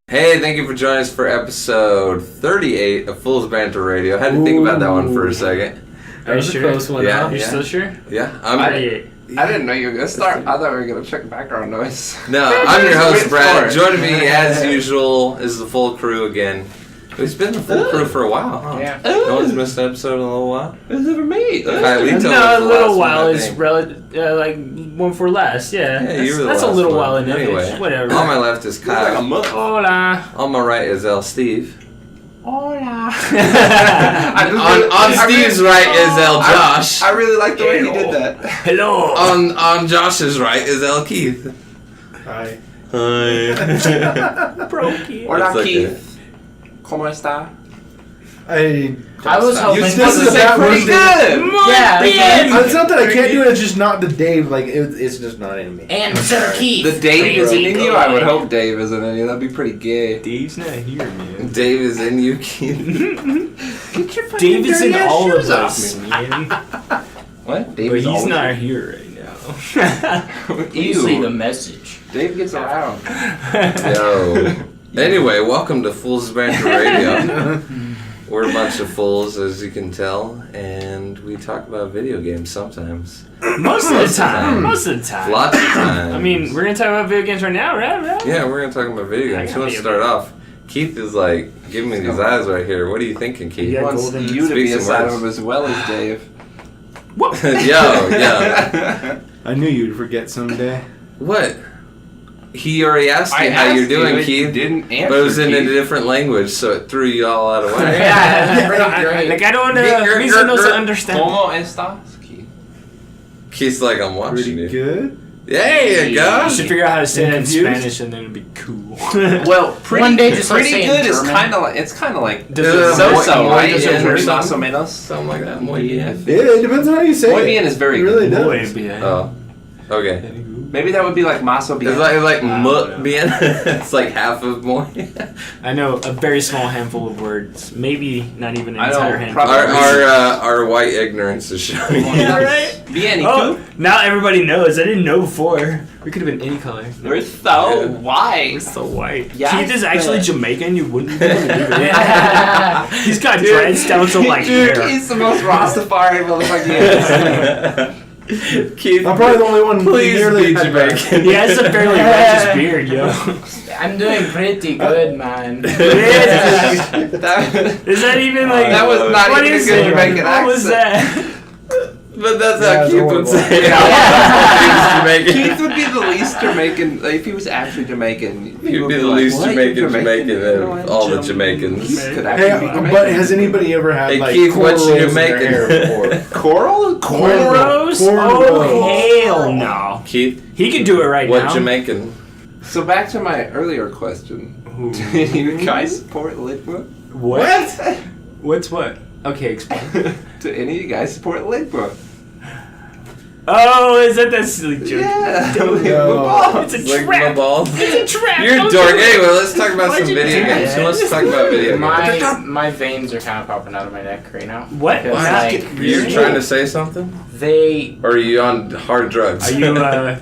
Hey, thank you for joining us for episode 38 of Fool's Banter Radio. I had to think about that one for a second. Are you sure? Close one, yeah, You're still sure? Yeah, I didn't know you were going to start. I thought we were going to check background noise. No, I'm your host, Brad. Joining me, as usual, is the full crew again. It's been the full crew for a while, huh? Yeah. No one's missed an episode in a little while? It was never me. No, a little while is like one for last, yeah. Yeah, you were the that's last a little one. while in Anyway, whatever. on my left is Kyle. Like a month. Hola. On my right is El Steve. Hola. on Steve's right is El Josh. I really like the way he did that. Hello. On Josh's right is El Keith. Hi. Hi. Brokey. Hola, It's Keith. ¿Cómo está? I was hoping this This is is that pretty one good. Yeah. It's not that I can't do it. It's just not the Dave. Like it's just not in me. And Sir Keith. The Dave isn't in you? I would hope Dave isn't in you. That'd be pretty gay. Dave's not here, man. Dave is in you, Keith. Get your fucking Dave is in dirty-ass all of shoes off us, me. man. What? Dave But is he's always not here right now. Ew. See the message. Dave gets around. Yo. Anyway, welcome to Fool's Banter Radio. We're a bunch of fools, as you can tell, and we talk about video games sometimes. Most of the time. Lots of times. I mean, we're gonna talk about video games right now, right? Yeah, we're going to talk about video games. Who wants to start off? Keith is like, giving me these eyes right here. What are you thinking, Keith? He Yeah, wants golden. you to Speak be some inside of words. him as well as Dave. Yo. I knew you'd forget someday. What? He already asked you how asked you're doing, you, Keith. Didn't answer. But it was in a Keith. different language, so it threw you all out of whack. Yeah, like I don't me no se understand. ¿Cómo estás, Keith? Keith's like, I'm watching Pretty you. good. There you go. You should figure out how to say it in Confused? Spanish, and then it'd be cool. Well, pretty One day just pretty like good saying is German. kind of like Does it- so-so, muy right? bien or Muy más o something? menos. Something like that. Muy bien. Yeah, it depends on how you say Muy it. bien is very It really good. does. Oh. Okay. Maybe that would be like maso bien. It's like I mut don't know. bien. It's like half of muy. I know a very small handful of words, maybe not even an I entire don't handful. probably- Our white ignorance is showing. Yeah, right? Bien, ¿y Oh, tú? now everybody knows. I didn't know before. We could have been any color. We're so Yeah. white. We're so white. Yeah, Keith is actually but- Jamaican. You wouldn't believe it. He's got dreads down to like Dude, hair. he's the most Rastafari motherfucker. Keith, I'm probably the only one please nearly be Jamaican. He has a fairly righteous beard, yo. I'm doing pretty good, man. Is that, that even like? that was not what even a is good it? Jamaican What was accent. that? But that's Yeah, how it's Keith would horrible. say it. Yeah. He's Keith Jamaican. would be the least Jamaican. Like, if he was actually Jamaican, He'd people be would the like, least "What? Jamaican You're Jamaican You know, of all the Jamaicans. Keith could Hey, actually be Jamaican. but has anybody ever had Hey, like Keith, what you cornrows in their making? hair before? Coral? Cornrows? Cornrows. Oh hell no! Keith, He can do it right what now. Jamaican? So back to my earlier question. Do you guys support Ligma? What? What's what? Okay, explain. Do any of you guys support Ligma? Oh, is that silly joke? Yeah. Don't- No. It's a Like my trap. balls? It's a trap. You're a Don't dork. do it. Anyway, let's talk about Why'd some you video do games. Who that? wants to talk about video games? My veins are kind of popping out of my neck right now. What? Because, Why? like, Are you trying to say something? they Or are you on hard drugs? Are you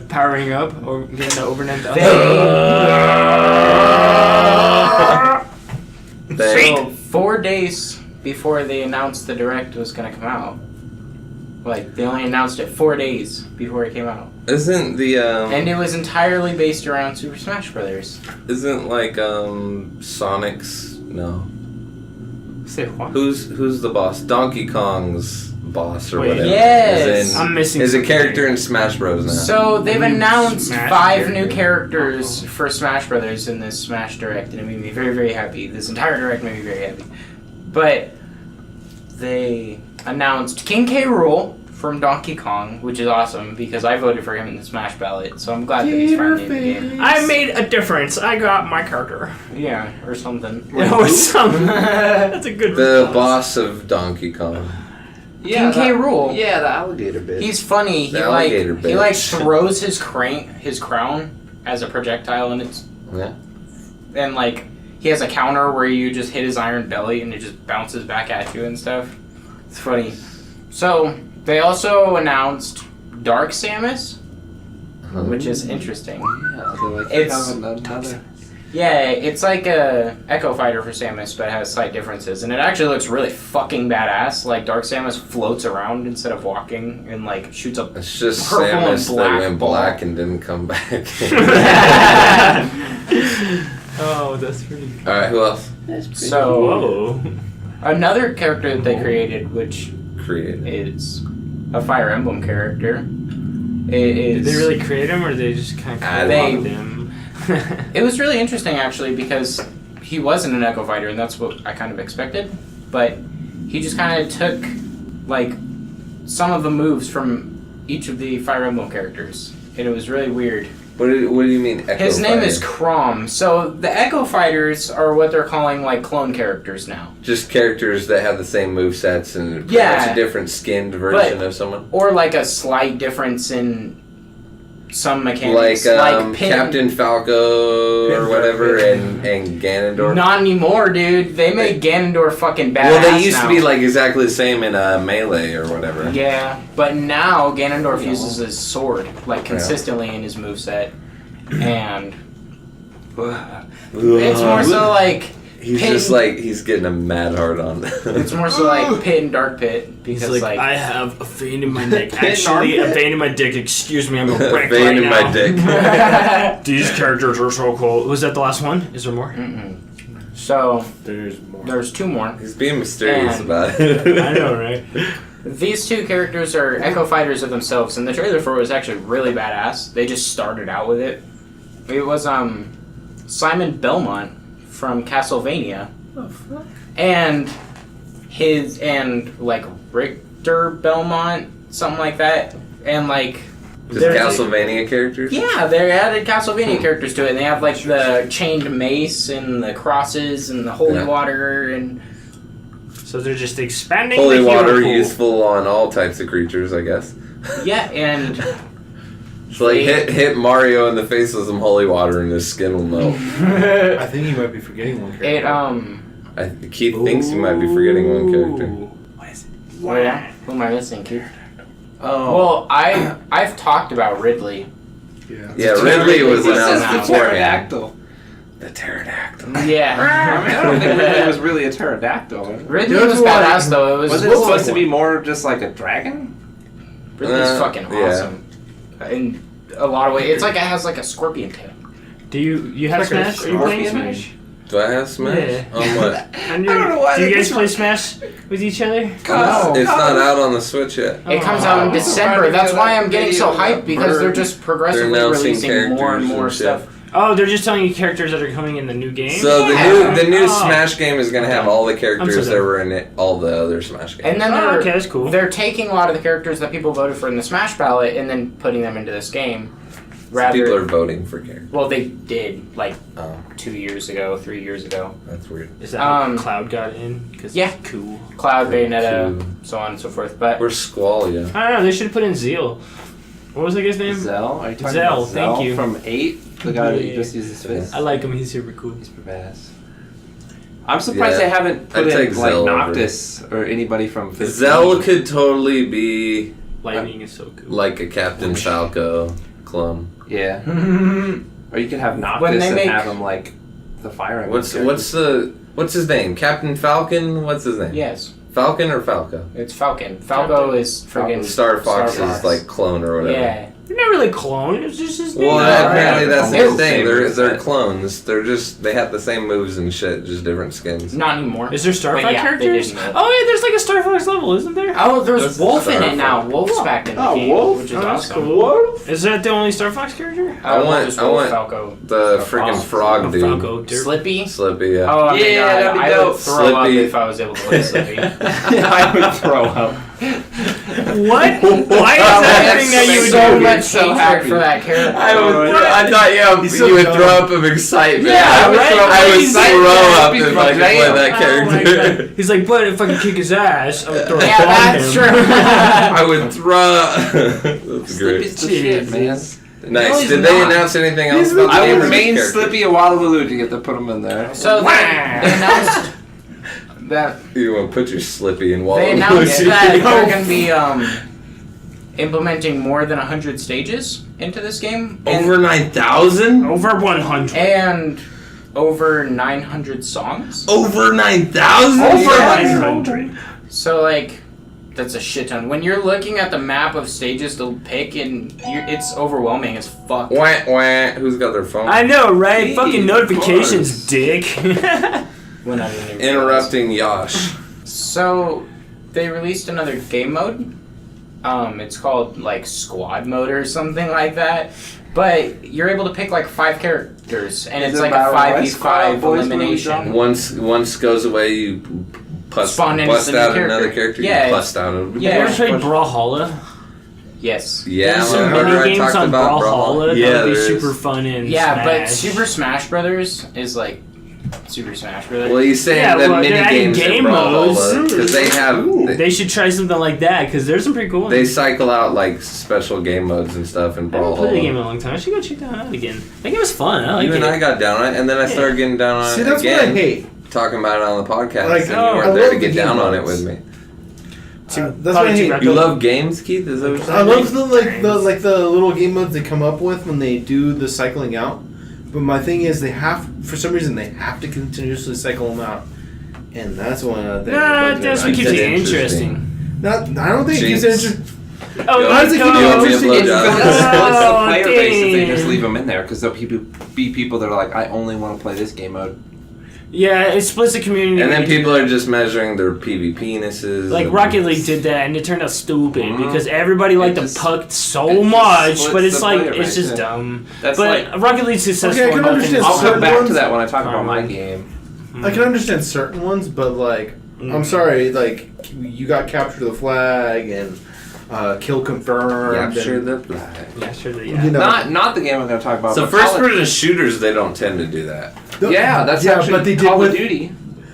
powering up or getting the overnight? so 4 days before they announced the direct was gonna come out. Like they only announced it 4 days before it came out, Isn't the and it was entirely based around Super Smash Brothers. isn't like Sonic's no? Say what? Who's the boss? Donkey Kong's boss or Wait, whatever. yes. I'm missing. Is a something character here. in Smash Bros. now. So they've announced Smash 5 new character. characters for Smash Brothers in this Smash Direct, and it made me very, very happy. This entire Direct made me very happy. But they announced King K. Rool from Donkey Kong, which is awesome because I voted for him in the Smash ballot, so I'm glad that he's finally in the game. I made a difference. I got my character. Yeah, or something. Or something. That's a good The response. boss of Donkey Kong. King K. Rool. Yeah, the alligator bit. He's funny. The alligator He like bitch. throws his crown as a projectile, and it's Yeah. and like he has a counter where you just hit his iron belly and it just bounces back at you and stuff. It's funny. So they also announced Dark Samus, which is interesting. Yeah, they're like, It's- another Yeah, it's like a Echo Fighter for Samus, but has slight differences, and it actually looks really fucking badass. Like Dark Samus floats around instead of walking, and like shoots up. It's just purple and Samus black that went ball. black and didn't come back. Oh, that's pretty cool. Alright, who else? So Whoa. another character that they created, which Created. is a Fire Emblem character. It Did is. they really create him, or did they just kind of They- create him? It was really interesting actually because he wasn't an Echo Fighter, and that's what I kind of expected. But he just kind of took like some of the moves from each of the Fire Emblem characters, and it was really weird. What do you mean Echo His name is Fighter? Crom. So the Echo Fighters are what they're calling like clone characters now, Just characters that have the same movesets and pretty Yeah. much a different skinned version of someone? or like a slight difference in some Like mechanics, Pin. Captain Falco or whatever and Ganondorf? Not anymore, dude. They made Ganondorf fucking badass. Well, they used now. to be like exactly the same in Melee or whatever. Yeah, but now Ganondorf uses his sword like consistently in his moveset, and it's more so like He's Pin. just like, he's getting a mad hard on. It's more so like Pit and Dark Pit He's because like, I have a vein in my neck. Pit and Actually, a armpit? vein in my dick. Excuse me, I'm a wreck Vein right in now. my dick. These characters are so cool. Was that the last one? Is there more? So There's more. there's two more. He's being mysterious And- about it. I know, right? These two characters are Echo Fighters of themselves, and the trailer for it was actually really badass. They just started out with it. It was Simon Belmont from Castlevania. And like Richter Belmont, something like that. And like Just they're- Castlevania characters? Yeah, they added Castlevania characters to it, and they have like the chained mace and the crosses and the holy Yeah. water and So they're just expanding Holy the hero water pool. useful on all types of creatures, I guess. yeah, and It's like hit Mario in the face with some holy water and his skin will melt. I think you might be forgetting one character. Keith thinks you might be forgetting one character. What is it? Well, yeah. Who am I missing, Keith? Oh. Well, I've talked about Ridley. Yeah, Ridley was What's announced that now? beforehand. Pterodactyl. The pterodactyl. I Yeah. mean, I don't think Ridley was really a pterodactyl. Ridley was badass though. It was Was it supposed to be more just like a dragon? Ridley's fucking yeah. awesome. In a lot of ways. It's like it has like a scorpion tail. Do you have Like a Smash? Are you playing scorpion? Smash? Do I have Smash? Yeah. On what? On your- I don't know why Do you they guys put play Smash with each other? No. It's not out on the Switch yet. It comes out in Oh. December. That's why I'm getting so Video of hyped because they're bird. just progressively They're announcing releasing more and characters more and shit. stuff. Oh, they're just telling you characters that are coming in the new game? So Yeah. the new Oh. Smash game is gonna have all the I'm characters so that sorry. were in it, all the other Smash games. And then Oh, okay, that's cool. they're taking a lot of the characters that people voted for in the Smash ballot and then putting them into this game. People are voting for characters. Well, they did like Oh, 2 years ago, 3 years ago. that's weird. Is that how Um, Cloud got in? Cause yeah. it's cool. Cloud, Bayonetta, Cool. so on and so forth. But Where's Squall, yeah? I don't know, they should have put in Zeal. What was that guy's name? Zell? Are you talking Zell, about Zell thank you. from 8? The guy that Yeah. you just used his face? I like him, he's super cool. He's pretty badass. I'm surprised Yeah. they haven't put I'd take in like Zell over. Noctis or anybody from 15. Zell could totally be Lightning is so cool. like a Captain Falco clone. Yeah. Or you could have When Noctis they and make- have him like the Fire Emblem What's his name? Captain Falcon? What's his name? yes, Falcon or Falco? it's Falcon. Falco is friggin' Star Fox's Fox. like clone or whatever. Yeah. You're not really clone, it's just his name. Well, apparently that's the Ew. thing. They're Same clones. They have the same moves and shit, just different skins. Not anymore. Is there Star But Fox yeah, they characters? didn't. Oh yeah, there's like a Star Fox level, isn't there? Oh, there's That's Wolf in Star it now. Fox. Wolf's back in the Oh, game, Wolf? which is Oh, that's awesome. cool. Is that the only Star Fox character? I want- just I Wolf, want- Falco. The freaking frog dude. Falco, Derp. Slippy. Slippy, yeah. Oh my Yeah, god, that'd be I dope. would throw up Slippy. if I was able to play Slippy. I would throw up. What? Why is that a thing that you would so do? much so hatred happy. for that character. I thought He's so you would dumb. throw up of excitement. Yeah, I would right? throw, I would He's throw like- up if I could play that Oh my character. God. He's like, but if I could kick his ass, I would throw a Yeah, bomb that's him. true. I would throw. That's great. Slippy's the shit, man. No, Nice. he's Did they not. announce anything else about the I game would or main just character? Slippy a Waddle to get to put him in there. So they announced that You want to put your Slippy in wall. they announced that they're going to be implementing more than 100 stages into this game. Over 9,000? Over 100. And over 900 songs. Over 9,000. Over 900. So like, that's a shit ton. When you're looking at the map of stages to pick, it's overwhelming as fuck. Wah, wah. Who's got their phone? I know, right? Hey, Fucking of notifications, course. dick. When I didn't even Interrupting Yosh. So, they released another game mode. It's called like squad mode or something like that. But you're able to pick like 5 characters, and Is it's it like a Battle Royale squad 5v5 boys elimination. Once goes away, you Spawn into bust the new out character. another character. Yeah. You bust out a Yeah. You ever played Brawlhalla? Yes. Yeah, There's some remember mini I games talked on about Brawlhalla Yeah, that would be there is. super fun in Yeah, Smash. but Super Smash Brothers is like Super Smash Brothers. Well, he's saying Yeah, the well, mini they're adding games game in Brawlhalla modes. because they have They should try something like that because there's some pretty cool ones. they cycle out like special game modes and stuff in I haven't played the game in Brawlhalla. a long time. I should go check that out again. That game was fun. I like You it. and I got down on it, and then I started getting down on See, it that's what I again. hate. Talking about it on the podcast, Like, and you I weren't there love to the get down game on it modes. with me. That's what I hate. You love games, Keith? Is that what you're I saying? love the little game modes they come up with when they do the cycling out. But my thing is, for some reason, they have to continuously cycle them out, and that's one of the. That's what keeps it Interesting. interesting. I don't think it keeps it Jinx. interesting. Oh, How does it keep You it want me to interesting? blow It's job? because it splits the Oh, player base if they just damn. leave them in there. Because there'll be people that are like, I only want to play this game mode. Yeah, it splits the community. And then people are just measuring their PvPnuses. Like and- Rocket League did that, and it turned out stupid Mhm. because everybody liked It the just- puck it so just much, splits but it's the like player it's base, just yeah. dumb. That's But like, Rocket League's successful. Okay, I can enough understand in I'll come certain back ones- to that when I talk about my Fine. game. I can understand certain ones, but like, I'm sorry, like you got capture the flag and kill confirmed. Capture and, the flag. Yeah, sure. You Yeah. know, Not the game I'm going to talk about. So but first Call of- person shooters, they don't tend to do that. Yeah, that's actually but they did Call with, of Duty.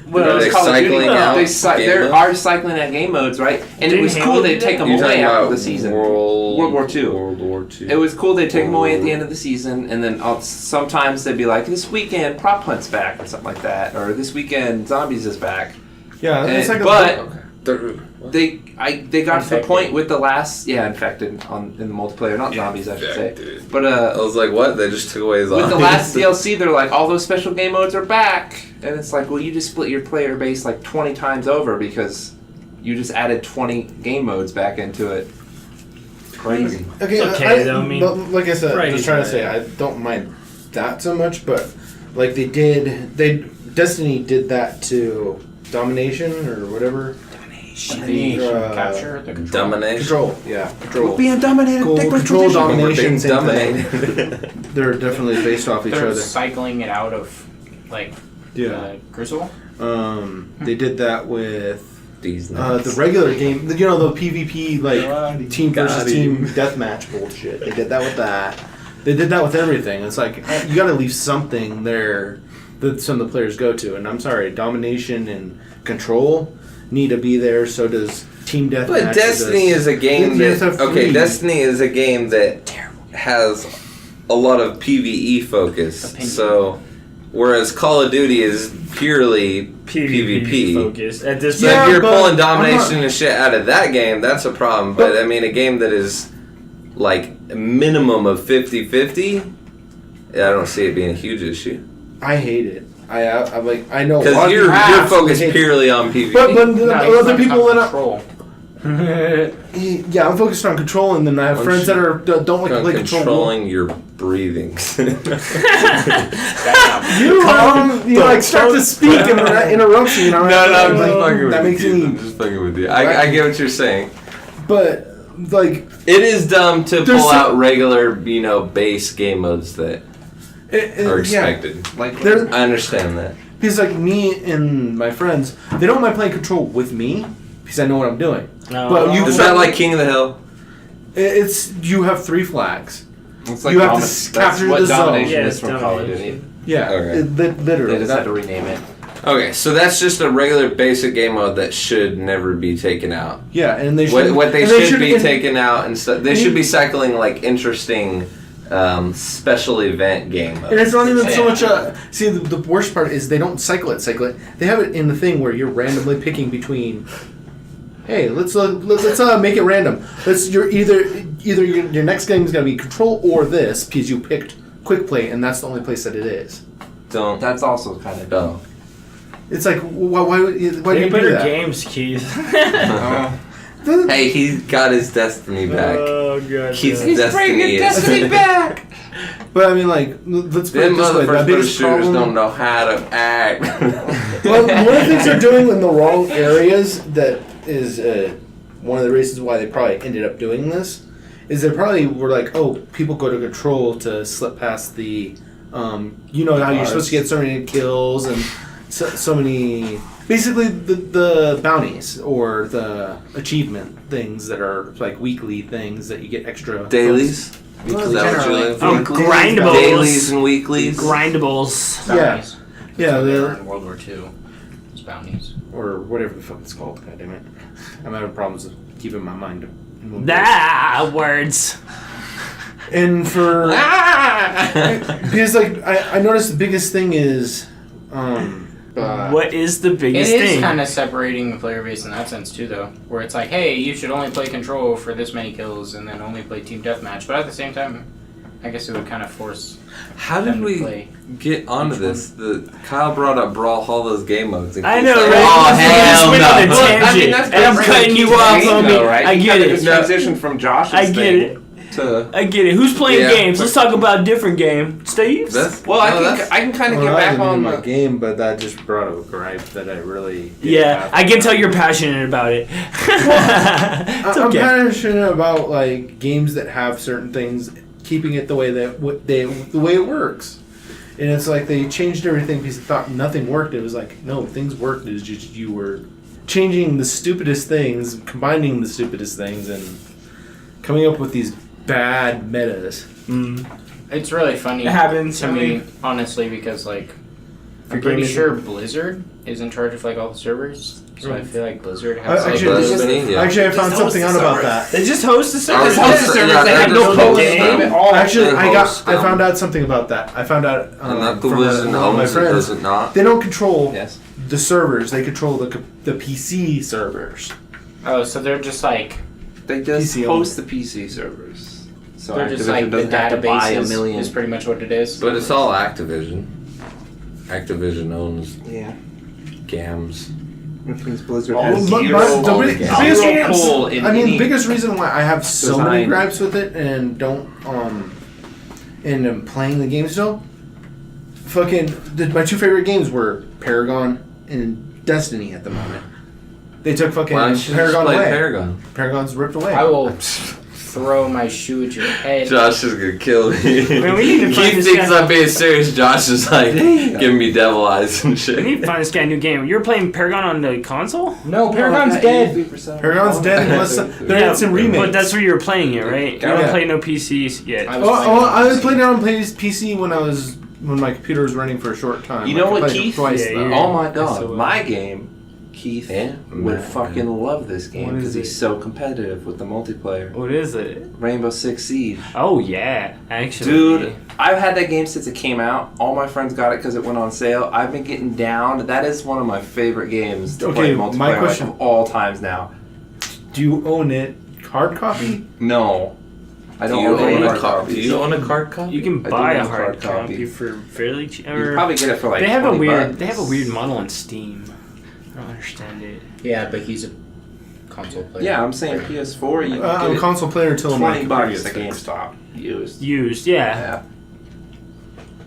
Well, Are they Call of Duty. cycling out game They modes? are cycling out game modes, right? And it Didn't was Halo cool do they'd take that? them You're away talking after about the season. World War II. World War II. It was cool they'd take them away at the end of the season, and then sometimes they'd be like, this weekend Prop Hunt's back, or something like that, or this weekend Zombies is back. yeah, it's like but Okay. They're- they got to the Infected. point with the last infected in the multiplayer, not zombies I should say. Infected. But I was like, what? They just took away his with the eyes. last DLC, they're like, all those special game modes are back, and it's like, well, you just split your player base like 20 times over because you just added 20 game modes back into it. Crazy. okay. It's okay, though, I mean, but like I said, right, just trying to right. say, I don't mind that so much, but like Destiny did that to Domination or whatever. Capture the control. Domination. Control, yeah, Control. being dominated. Cool. Control, We're Domination, being same thing. dominated. They're definitely based off each They're other. cycling it out of like Crucible. They did that with These the nuts. regular game. You know, the PvP like team Got versus him. team deathmatch bullshit. They did that with that. They did that with everything. It's like you got to leave something there that some of the players go to. And I'm sorry, Domination and Control need to be there. So does Team Deathmatch. But Destiny is a game You just that have three. Destiny is a game that has a lot of PvE focus. Opinion. So, whereas Call of Duty is purely PvP. focused at this So point. if you're but pulling I'm domination not- and shit out of that game, that's a problem. But I mean, a game that is like a minimum of 50-50, I don't see it being a huge issue. I hate it. I'm like, I know. a lot Because of you're people absolutely focused hate it. purely on PvP. But No, he's other people that control. yeah, I'm focused on Control, and then I have I'm friends that sure- don't like to play Control. controlling your breathing. You like start to speak and then that interrupts you. I'm just fucking with that you. makes Keith. me. I'm just fucking with you. I get what you're saying. But like, It is dumb to There's pull some- out regular, base game modes that are expected. Like There's- I understand that. because like me and my friends, they don't mind playing Control with me because I know what I'm doing. No. But you- Is that like King of the Hill? It's you have 3 flags. it's like you have to that's capture what the zone. domination Yeah, is it's from Call of Duty. domination. Yeah, Okay. literally. They just that- had to rename it. Okay, so that's just a regular basic game mode that should never be taken out. yeah, and they should. What they and should be and- taking out and stuff. They should be cycling like interesting special event game modes. And it's not even so Yeah. much. See, the worst part is they don't cycle it. They have it in the thing where you're randomly picking between. Hey, let's make it random. You're either your next game is gonna be Control or this because you picked Quick Play, and that's the only place that it is. don't. That's also kind of dumb. It's like, why do you do better that? games, Keith. Hey, he got his destiny back. Oh god. Keith's He's bringing destiny Destiny is. back. But I mean, like, let's put Them it this way: the motherfuckers biggest shooters problem. don't know how to act. Well, one of the things they're doing in the wrong areas that is one of the reasons why they probably ended up doing this is they probably were like, oh, people go to control to slip past the, you know how you're supposed to get so many kills and so many, basically the bounties or the achievement things that are like weekly things that you get extra Dailies? Well, Is that what you're generally. looking for? Oh, grindables. Dailies and weeklies. Grindables. Bounties. Yeah, That's what they were they're, in World War II. It's bounties. or whatever the fuck it's called. God damn it, I'm having problems with keeping my mind. In one place. Words. And for because like I noticed the biggest thing is What is the It biggest is thing? kind of separating the player base in that sense too, though, where it's like, hey, you should only play control for this many kills, and then only play team deathmatch. But at the same time, I guess it would kind of force. How did them to we play. get onto this? Kyle brought up Brawl, all those game modes. and I Keith's know, like, right? Oh, You just hell went on a no. tangent. And I'm cutting you off, homie. Right? I He get kinda it. just transitioned from Josh's I get thing it. to. I get it. Who's playing Yeah, games? but- Let's talk about a different game. Steve? Well, that's- I can kind of well, get that back wasn't on even my the. game, but that just brought up a gripe that I really didn't Yeah, have. I can tell you're passionate about it. It's I'm okay. passionate about like games that have certain things, keeping it the way that the way it works. And it's like they changed everything because they thought nothing worked. It was like, no, things worked. It's just you were changing the stupidest things, combining the stupidest things, and coming up with these bad metas. It's really funny. It happens, to I me, mean- honestly, because like I'm Your pretty game sure Blizzard is in charge of like all the servers, so I feel like Blizzard has like Actually, Destiny, yeah. I Just found something host out the about servers. that. They just host the Just service. host the servers, they have no full game. game. Actually, They're I hosts, found out something about that. I found out And that from Activision one of my owns it, friends. does it not? They don't control Yes. the servers. They control the PC servers. Oh, so they're just like They just PC host the PC servers. So they're just Activision like the doesn't have to buy database a is million. pretty much what it is. But it's all Activision. Activision owns Yeah. GAMs. Which means Blizzard Well, has but zero. all the the games. biggest, Zero pull in I mean, any the biggest reason why I have so many design. gripes with it and don't and am playing the game still. Fucking my two favorite games were Paragon and Destiny at the moment. They took fucking Why don't you just Paragon play away. Paragon? Paragon's ripped away. I will throw my shoe at your head. Josh is gonna kill me. Man, we need to find Keith this thinks guy. I'm being serious. Josh is like giving me devil eyes and We shit. need to find this guy a new game. You were playing Paragon on the console? No, Paragon's dead. Paragon's dead unless they're in some remakes. But that's where you were playing it, right? You Yeah. don't play no PCs yet. I was Oh, playing I was PC. playing it on PC when my computer was running for a short time. You know I what, played it Keith? Twice, Yeah, though. you're- Oh my That's god, so my game, Keith Yeah? would Man. fucking love this game What is because it? he's so competitive with the multiplayer. What is it? Rainbow Six Siege. Oh, yeah. Actually. Dude, I've had that game since it came out. All my friends got it because it went on sale. I've been getting down. That is one of my favorite games to play Okay, multiplayer my question- of all times now. Do you own it hard copy? No. I Do don't you own any own a hard card? Do copies. you own a card copy? You can I do buy a own a hard hard copy copy. for fairly cheap. You can probably get it for like they have a $20 weird. bucks. They have a weird model on Steam. I don't understand it. Yeah, but he's a console player. Yeah, I'm saying PS4. You I'm can a get it console player until my 20 computer bucks gets at fixed. GameStop used. Used, yeah. Yeah.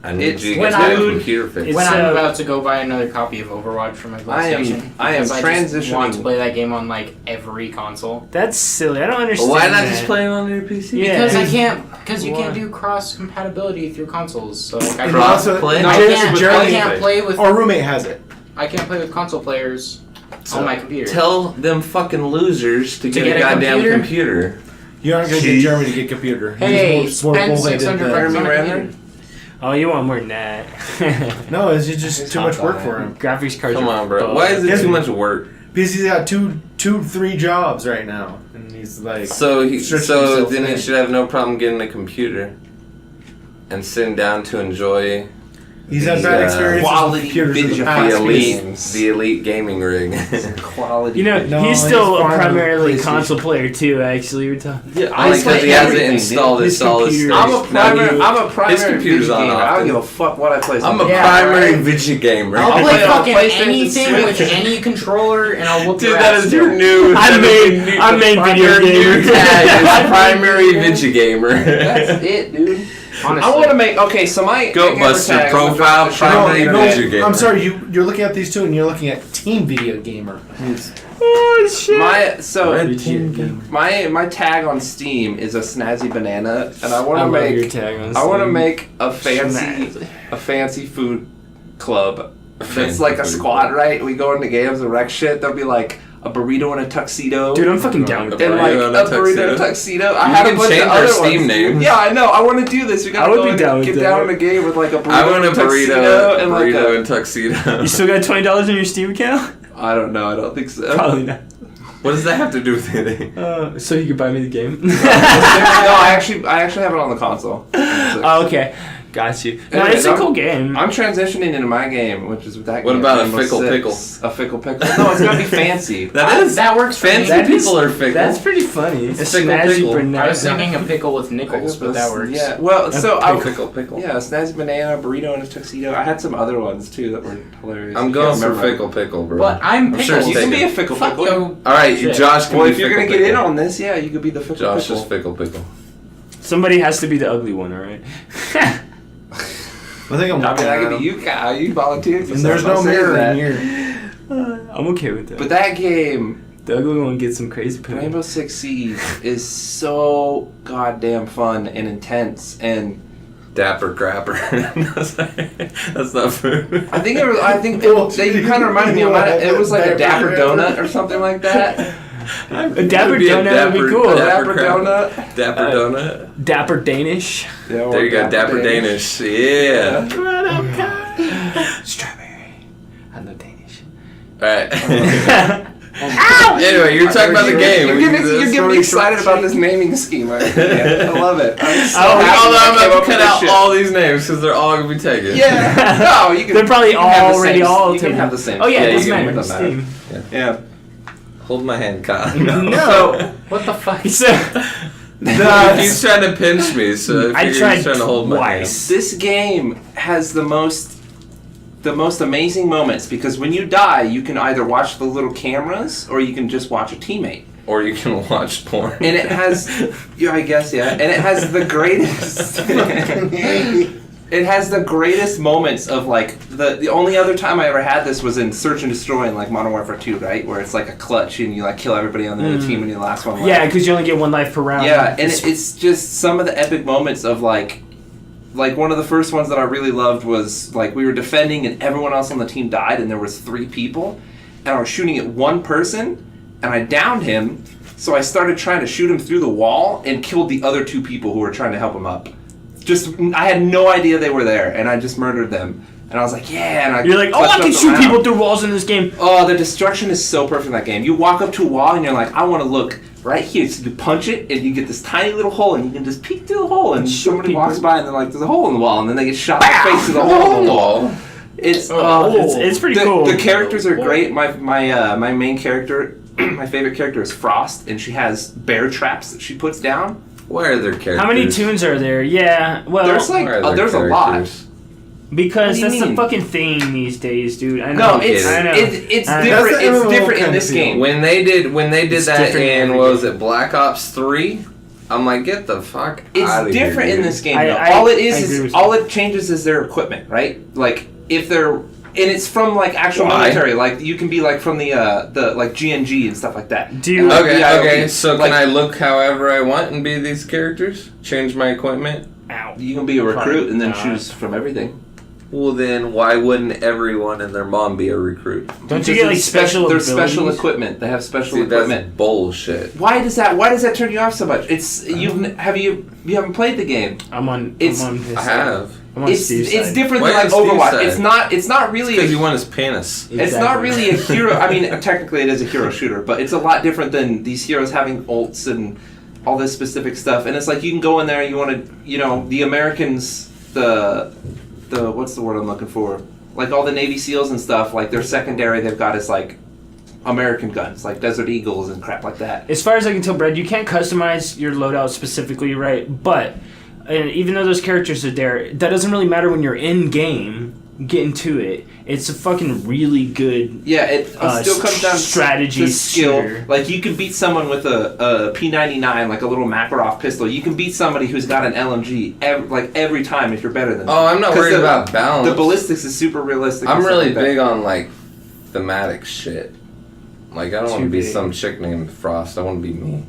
I need It's you to when get that I- computer fixed. It's, When I'm uh, about to go buy another copy of Overwatch for my I am- PlayStation, I am because just want to transitioning- play that game on like every console. That's silly. I don't understand. Why not that. just play it on your PC? Yeah. Because I can't, because you Why? can't do cross compatibility through consoles. So like, I And can't, also, play? I Jer- can't, I Jeremy, can't play with, our roommate has it. I can't play with console players So, on my computer. Tell them fucking losers to get get a a goddamn computer? computer. You're not gonna Jeez. get Jeremy to get a computer. Hey, He's more spend bullheaded $600 than- on a Jeremy computer. Oh, you want more than that. No, it's just It's too not much work that. for him. Graphics cards. Come are on, bro. fucked. Why is it Yes. too much work? Because he's got three jobs right now, and he's like, So stretching himself then he thin. should have no problem getting a computer and sitting down to enjoy He's had bad experiences quality with computers in the video past. the elite gaming rig. Quality. You know, No, he's still he's a fine on primarily PlayStation. console player too. Actually, we're talking. Yeah, I like that he hasn't everything, installed His all his computer. stuff. I'm a primary computer's video on gamer. I often. don't give a fuck what I play. I'm a Yeah, primary right. video gamer. I'll I'll play play on fucking PlayStation, anything with Switch. any controller, and I'll whoop Dude, your that ass is your still. new. I made video Your gamer. tag is primary video gamer. That's it, dude. Honestly. I want to make so my Go gamer bust your tag, I'm gonna profile, drop the shit on primary the No, internet. video gamer. I'm sorry, you're looking at these two and you're looking at Team Video Gamer. Oh shit! My tag on Steam is a snazzy banana, and I I want to love your make tag on I want to Steam. make a fancy food club. That's like a squad, right? We go into games and wreck shit. There'll be like a burrito and a tuxedo. Dude, I'm fucking down with and that. like burrito and a a burrito and a tuxedo. tuxedo. I You had a can bunch change of our other Steam ones. names. Yeah, I know. I want to do this. We gotta I would go be in down and with get that. down in a game with like a burrito I want a and tuxedo and like burrito and tuxedo. You still got $20 in your Steam account? I don't know. I don't think so. Probably not. What does that have to do with anything? So you could buy me the game. No, I actually have it on the console. Oh, okay. Got you. No, Anyways, it's a cool game. I'm transitioning into my game, which is that. What game, about a Rainbow fickle Six. pickle? A fickle pickle. No, it's gotta be fancy. That works for me. Fancy people are fickle. That's pretty funny. It's A fickle snazzy pickle. banana. I was thinking a pickle with nickels, but that works. Yeah. Well, so I pickle. yeah, a snazzy banana, burrito, and a tuxedo. I had some other ones too that were hilarious. I'm I going can't for remember. fickle, bro. But I'm I'm sure pickles. You can be a taken. fickle Fuck pickle. you. All right, Shit. Josh can Well, be if you're fickle gonna get in pickle. on this, yeah, you could be the fickle Josh pickle. is fickle pickle. Somebody has to be the ugly one, alright? I think I'm I looking mean, I at could him. be you, Kyle. You volunteered for And there's something. no I'll say mirror that. in here. I'm okay with that. But that game, the ugly one gets some crazy poop. Rainbow Six Siege, is so goddamn fun and intense, and Dapper crapper. That's not food. I think Well, they kind of reminded me of it was like a Dapper Donut or something like that. A Dapper Donut would be cool. Dapper crap. Donut. Dapper donut. Dapper Danish. Yeah, There you go, Dapper Danish. Yeah. Strawberry. I love Danish. Alright. Anyway, you're talking about the game. You're getting me excited about this naming scheme. I love it. I'm so Oh, happy Although I I'm came about up to with cut this out shit. all these names because they're all going to be taken. Yeah. No, you can. They're probably you can have the already same- all You can taken. have the same. Oh yeah, Yeah, it doesn't you can matter. It doesn't Steam. matter. Yeah. Hold my hand, Kyle. No. What the fuck? So, He's trying to pinch me, so I he's tried trying to hold my hand. twice. This game has the most amazing moments because when you die, you can either watch the little cameras or you can just watch a teammate. Or you can watch porn. And it has, yeah, I guess, yeah. And it has the greatest. It has the greatest moments of like the only other time I ever had this was in Search and Destroy in like Modern Warfare 2, right? Where it's like a clutch and you like kill everybody on the other team and you're the last one left. Yeah, because you only get one life per round. Yeah, and it's just some of the epic moments of like one of the first ones that I really loved was like we were defending and everyone else on the team died and there was 3 people and I was shooting at one person and I downed him, so I started trying to shoot him through the wall and killed the other 2 people who were trying to help him up. I had no idea they were there and I just murdered them. And I was like, yeah, and I You're like, oh, clutched I can up shoot around. people through walls in this game. Oh, the destruction is so perfect in that game. You walk up to a wall and you're like, I want to look right here. So you punch it and you get this tiny little hole and you can just peek through the hole and Shoot somebody people. walks by and they're like, there's a hole in the wall and then they get shot in the face through the hole in the wall. It's It's pretty cool. The characters are great. My main character, my favorite character is Frost, and she has bear traps that she puts down. Why are there characters? How many tunes are there? Yeah, well, There's like Why are there there's a lot. characters? because What do that's you the mean? fucking thing these days, dude. I No, know. it's I know. it's I know. different. That's the It's MMO different in kind this of feel. game. When they did It's that different in in every what was game. it, Black Ops 3? I'm like, get the fuck It's out of different here, in dude. this game. I- though. I- all it I agree is with all it changes is their equipment, right? Like if they're and it's from like actual Why? military. Like you can be like from the like GNG and stuff like that. Do you- Okay, BIOB. okay. So Like, can I look however I want and be these characters? Change my equipment? Ow. You can be a recruit and then Probably not. choose from everything. Well, then why wouldn't everyone and their mom be a recruit? Don't you get like Because special There's special abilities? equipment. They have special See, equipment. that's bullshit. Why does that turn you off so much? It's you haven't played the game. I'm on. It's- I'm on his I side. have. I'm on Steve's It's side. different Why than like is Steve's Overwatch. side? It's not really Because you want his penis. It's not really a hero. I mean, technically it is a hero shooter, but it's a lot different than these heroes having ults and all this specific stuff. And it's like you can go in there, you want to, the Americans, what's the word I'm looking for? Like all the Navy SEALs and stuff, like their secondary they've got is like American guns, like Desert Eagles and crap like that. As far as I can tell, Brad, you can't customize your loadout specifically, right? But even though those characters are there, that doesn't really matter when you're in game. Getting to it, it's a fucking really good. Yeah, it still comes down strategy to skill. shooter. Like you can beat someone with a P99, like a little Makarov pistol. You can beat somebody who's got an LMG every time if you're better than them. Oh, I'm not worried about balance. The ballistics is super realistic. I'm really big on like thematic shit. Like I don't want to be big. some chick named Frost. I want to be me.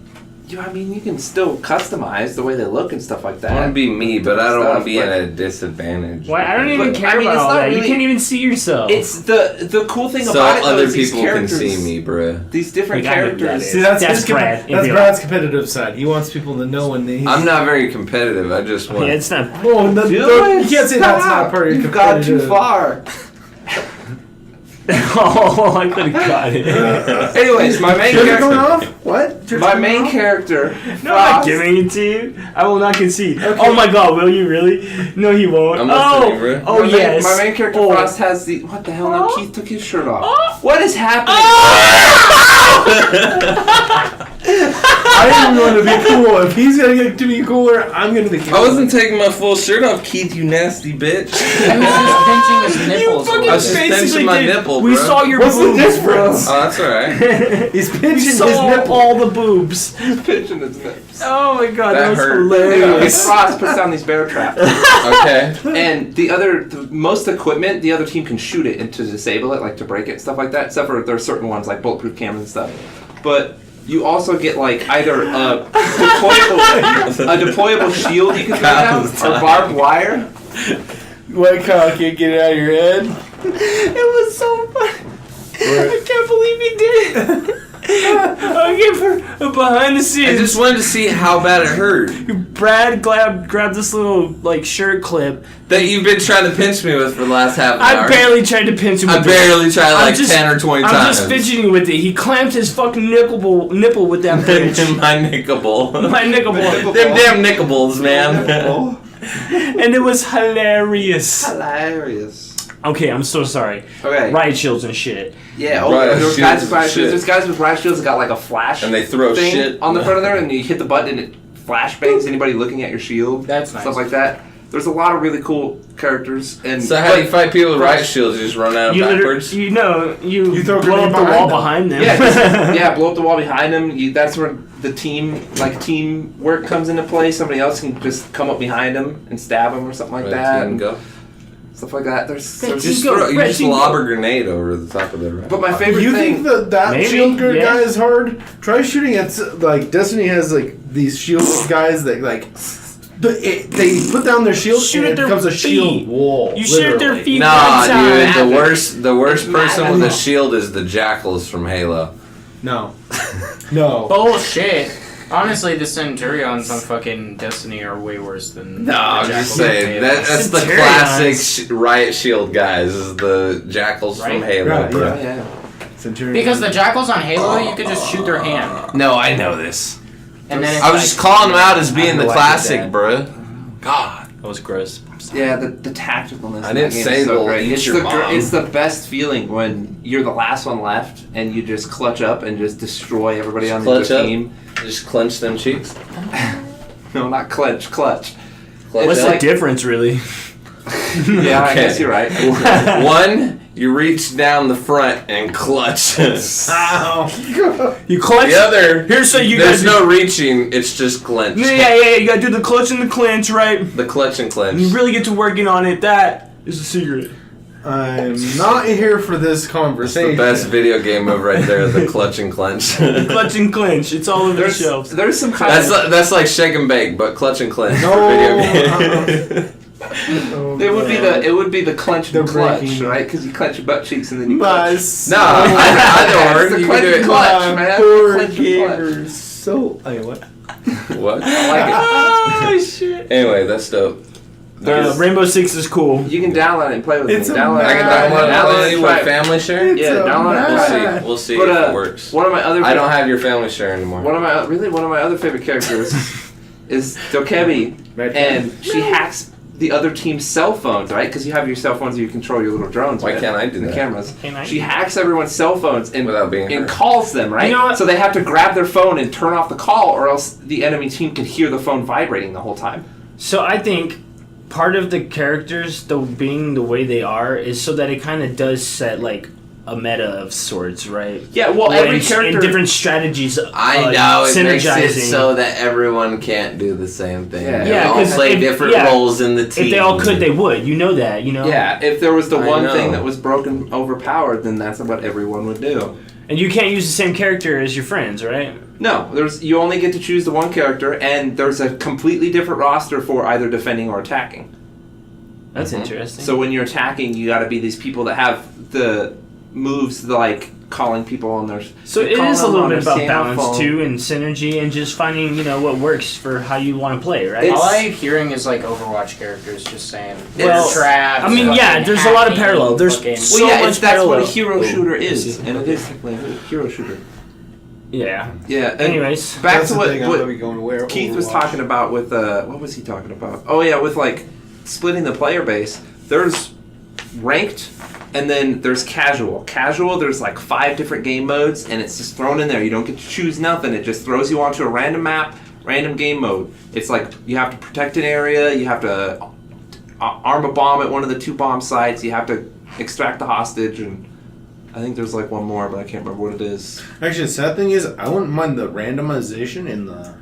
I mean, you can still customize the way they look and stuff like that. I want to be me, but I don't want to be at a disadvantage. Why? I don't even But, care I mean, about it's all not that. You really- can't even see yourself. It's the cool thing So about it. Though, other is these people can characters, see me, bruh. These different Like, I know who that characters. is. See, that's That's his Brad in That's real Brad's competitive side. He wants people to know when they. I'm not very competitive. I just want. yeah, it's not. Oh, you can't say that's not part of your You've gone too competitive. far. Oh, I could have got it. Anyways, my main Trigger going character. off? What? My main character. No, I'm not Frost, giving it to you. I will not concede. Oh my god, will you really? No, he won't. I'm oh, listening, bro. oh my yes. Main, my main character Oh. Frost has the. What the hell? Now Keith took his shirt off. Oh. What is happening? I am going to be cool. If he's going to get to be cooler, I'm going to be cool. I wasn't taking my full shirt off, Keith. You nasty bitch. He was just pinching his nipples. You a fucking little I was just bit. pinching my nipple, We bro. saw your What's the boobs, difference? Oh, that's alright. He's We pinching his saw nipple. all the boobs. Pinching his nips. Oh my god, That that, was hurt. hilarious. Frost puts down these bear traps. Okay. And the most equipment, the other team can shoot it and to disable it, like to break it and stuff like that. Except for there's certain ones like bulletproof cameras and stuff. But you also get like either a deployable shield you can throw down, or barbed wire. What, Kyle? Can't get it out of your head? It was so fun. I can't believe he did it. Okay, for behind the I scenes. just wanted to see how bad it hurt. Brad grabbed this little like shirt clip. That you've been trying to pinch me with for the last half an hour. I barely tried to pinch him. I with barely tried I'm like just- 10 or 20 I'm times. just fidgeting with it. He clamped his fucking nipple with that bitch. My nickable. My nickel. Them damn nickables, man. And it was hilarious. Hilarious. Okay, I'm so sorry. Okay. Riot shields and shit. Yeah, Riot there's shields guys with riot and shields. shit. There's guys with riot shields that got like a flash And they throw thing shit on the front of there, and you hit the button and it flashbangs anybody looking at your shield. That's Stuff nice. like that. There's a lot of really cool characters. And So how do you fight people with riot shields? You just run out You backwards? you throw a blow up grenade the wall behind behind them. yeah, blow up the wall behind them. That's where the teamwork comes into play. Somebody else can just come up behind them and stab them or something like Red that. team and go. stuff like that. There's Red Just team go. throw, you Red just team lob go. a grenade over the top of the red. But my favorite You thing. think that Maybe, shield guy yeah. is hard? Try shooting at like Destiny has like these shield guys that like they put down their shield Shoot and at it their becomes a shield feet. wall. You shoot at their literally. feet. Nah, one time. dude, the worst person with a Madden. shield is the jackals from Halo. No, no. Bullshit. Honestly, the Centurions on fucking Destiny are way worse than. No, the I'm just Jackals saying on that's Halo. the Centurions. classic riot shield guys. Is the jackals from Right. Halo, Right, bro. Oh, yeah. Centurion. Because the Jackals on Halo, you could just shoot their hand, No, I know this. and then it's I was like, just calling them out as I being know the I did classic, that. bruh. God. That was gross. Yeah, the tacticalness. I in didn't that game say is so they'll great. eat It's your mom. it's the best feeling when you're the last one left and you just clutch up and just destroy everybody on the Clutch other up? team. Just clench them cheeks. No, not clutch. Clutch What's up. the difference, really? Yeah, I Okay. guess you're right. One, you reach down the front and clutch. Ow. You clutch. The other, Here's so you there's guys. no reaching. It's just clench. Yeah. You gotta do the clutch and the clinch, right? The clutch and clench. You really get to working on it. That is the secret. I'm not here for this It's conversation. the best video game move right there. The clutch and clench. Clutch and clinch. It's all over the shelves. There's some kind That's like shake and bake, but clutch and clench. No, for video game. Oh, it would be the clench They're and clutch, breaking. right? Because you clench your butt cheeks and then you My clutch. No, either or. It's the You clench can do and it. clutch, My man. poor Clench and clutch. gamers. So, okay, what? What? I like Oh shit. Anyway, that's dope. Rainbow Six is cool. it. You can download it and play with It's it. a Download I it. can Mad. download it Try with it. family share. It's Yeah, a download it. We'll Try see. it. We'll see But, if it works. One of my other I don't have your family share anymore. one of my other favorite characters is Dokebi, Red and she hacks the other team's cell phones, right? Because you have your cell phones and you control your little drones. Why with, can't I do the that? cameras. Can't I She do that? hacks everyone's cell phones and Without being and hurt. calls them, right? You know what? So they have to grab their phone and turn off the call, or else the enemy team can hear the phone vibrating the whole time. So I think part of the characters, being the way they are, is so that it kind of does set like a meta of sorts, right? Yeah, well, every and, character. and different strategies. I know it makes it synergizing. so that everyone can't do the same thing. Yeah. They Yeah, all 'cause play if- different yeah. roles in the team. If they all could, they would. You know that. You know. Yeah, if there was the I one know. thing that was broken, overpowered, then that's what everyone would do. And you can't use the same character as your friends, right? No, you only get to choose the one character, and there's a completely different roster for either defending or attacking. That's Mhm. interesting. So when you're attacking, you got to be these people that have the moves, like calling people on their. So it calling is a them little on bit their about cell balance phone. too, and synergy, and just finding what works for how you want to play, right? It's- All I'm hearing is like Overwatch characters just saying Well, traps. I mean, yeah, fucking there's a lot of hacking, parallel. There's fucking- so Well, yeah, much that's what a parallel. hero shooter I is, see. and it is technically a hero shooter. Yeah. Yeah. And Anyways, back That's to the what, thing, I'm what gonna be going to wear Keith was Overwatch. talking about with what was he talking about? Oh yeah, with like splitting the player base. There's ranked, and then there's casual. Casual, there's like 5 different game modes, and it's just thrown in there. You don't get to choose nothing. It just throws you onto a random map, random game mode. It's like you have to protect an area. You have to arm a bomb at one of the 2 bomb sites. You have to extract the hostage, and I think there's like one more, but I can't remember what it is. Actually, the sad thing is, I wouldn't mind the randomization in the.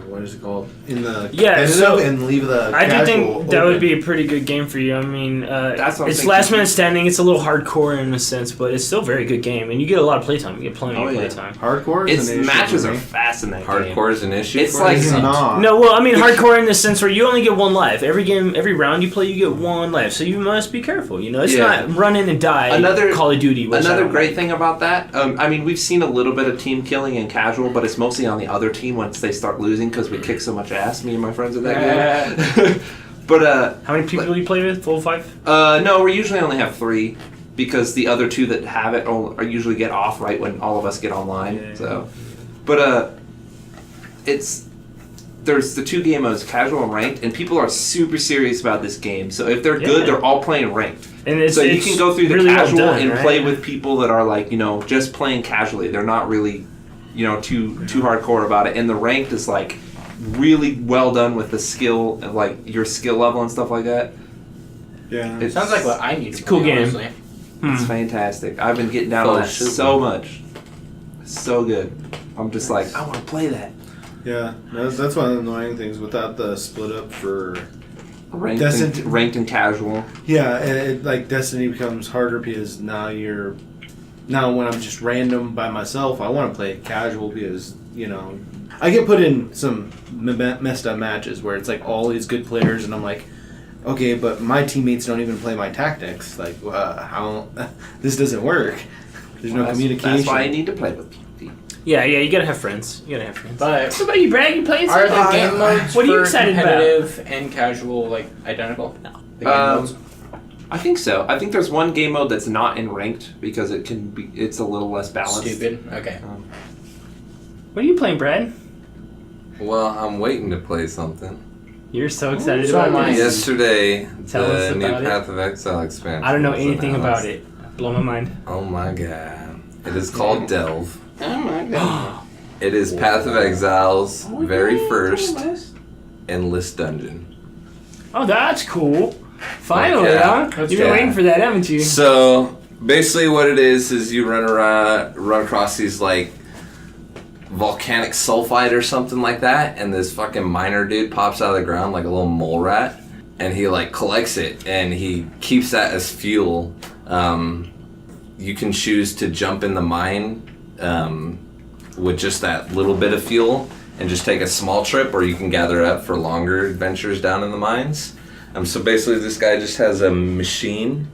What is it called? In the Yeah, competitive so and leave the. I do casual think that would open. be a pretty good game for you. I mean, That's what I'm it's thinking. last man standing. It's a little hardcore in a sense, but it's still a very good game, and you get a lot of playtime. You get plenty Oh, of yeah. playtime. Hardcore. Is Its an issue matches for are me. fast in that game. Hardcore is an issue. It's for like- you? It's not. No, well, I mean hardcore in the sense where you only get one life. Every game, every round you play, you get one life. So you must be careful. It's Yeah. not run in and die. Another- Call of Duty. which I Another don't great like. thing about that, I mean, we've seen a little bit of team killing in casual, but it's mostly on the other team once they start losing because we kick so much ass. Me and my friends at that game. But How many people do you play with? Full 5? no, we usually only have 3 because the other 2 that have it are usually get off right when all of us get online. Yeah. So, but there's the 2 game modes, casual and ranked, and people are super serious about this game. So if they're Yeah. good, they're all playing ranked. And it's, So you it's can go through the really well casual done, and right? play with people that are like, just playing casually. They're not really, too hardcore about it. And the ranked is like really well done with the skill, like your skill level and stuff like that. Yeah. It Sounds like what I need It's to a cool play, game. honestly. It's fantastic. I've been getting down on that Fellowship. so much. So good. I'm just like, I want to play that. Yeah, that's one of the annoying things without the split up for. Ranked, Doesn't- ranked and casual. Yeah, and like Destiny becomes harder because now when I'm just random by myself, I want to play casual because I get put in some messed up matches where it's like all these good players and I'm like, okay, but my teammates don't even play my tactics. Like, how this doesn't work. There's no communication. That's why I need to play with people. Yeah, you gotta have friends. But What about you, Brad? You playing are something? the game modes What are you for excited about? competitive and casual identical? No. The game modes? I think so. I think there's one game mode that's not in ranked because it's a little less balanced. Stupid. Okay. What are you playing, Brad? Well, I'm waiting to play something. You're so excited so about am I. this. Yesterday, Tell us the new about it. Path of Exile expansion. I don't know was anything announced. about it. Blow my mind. Oh my god. It is called Delve. Oh my god. It is Path of Exile's very first endless dungeon. Oh, that's cool. Finally, Yeah. huh? You've been waiting for that, haven't you? So basically, what it is you run across these like volcanic sulfide or something like that, and this fucking miner dude pops out of the ground like a little mole rat, and he like collects it and he keeps that as fuel. You can choose to jump in the mine with just that little bit of fuel and just take a small trip, or you can gather it up for longer adventures down in the mines. So basically, this guy just has a machine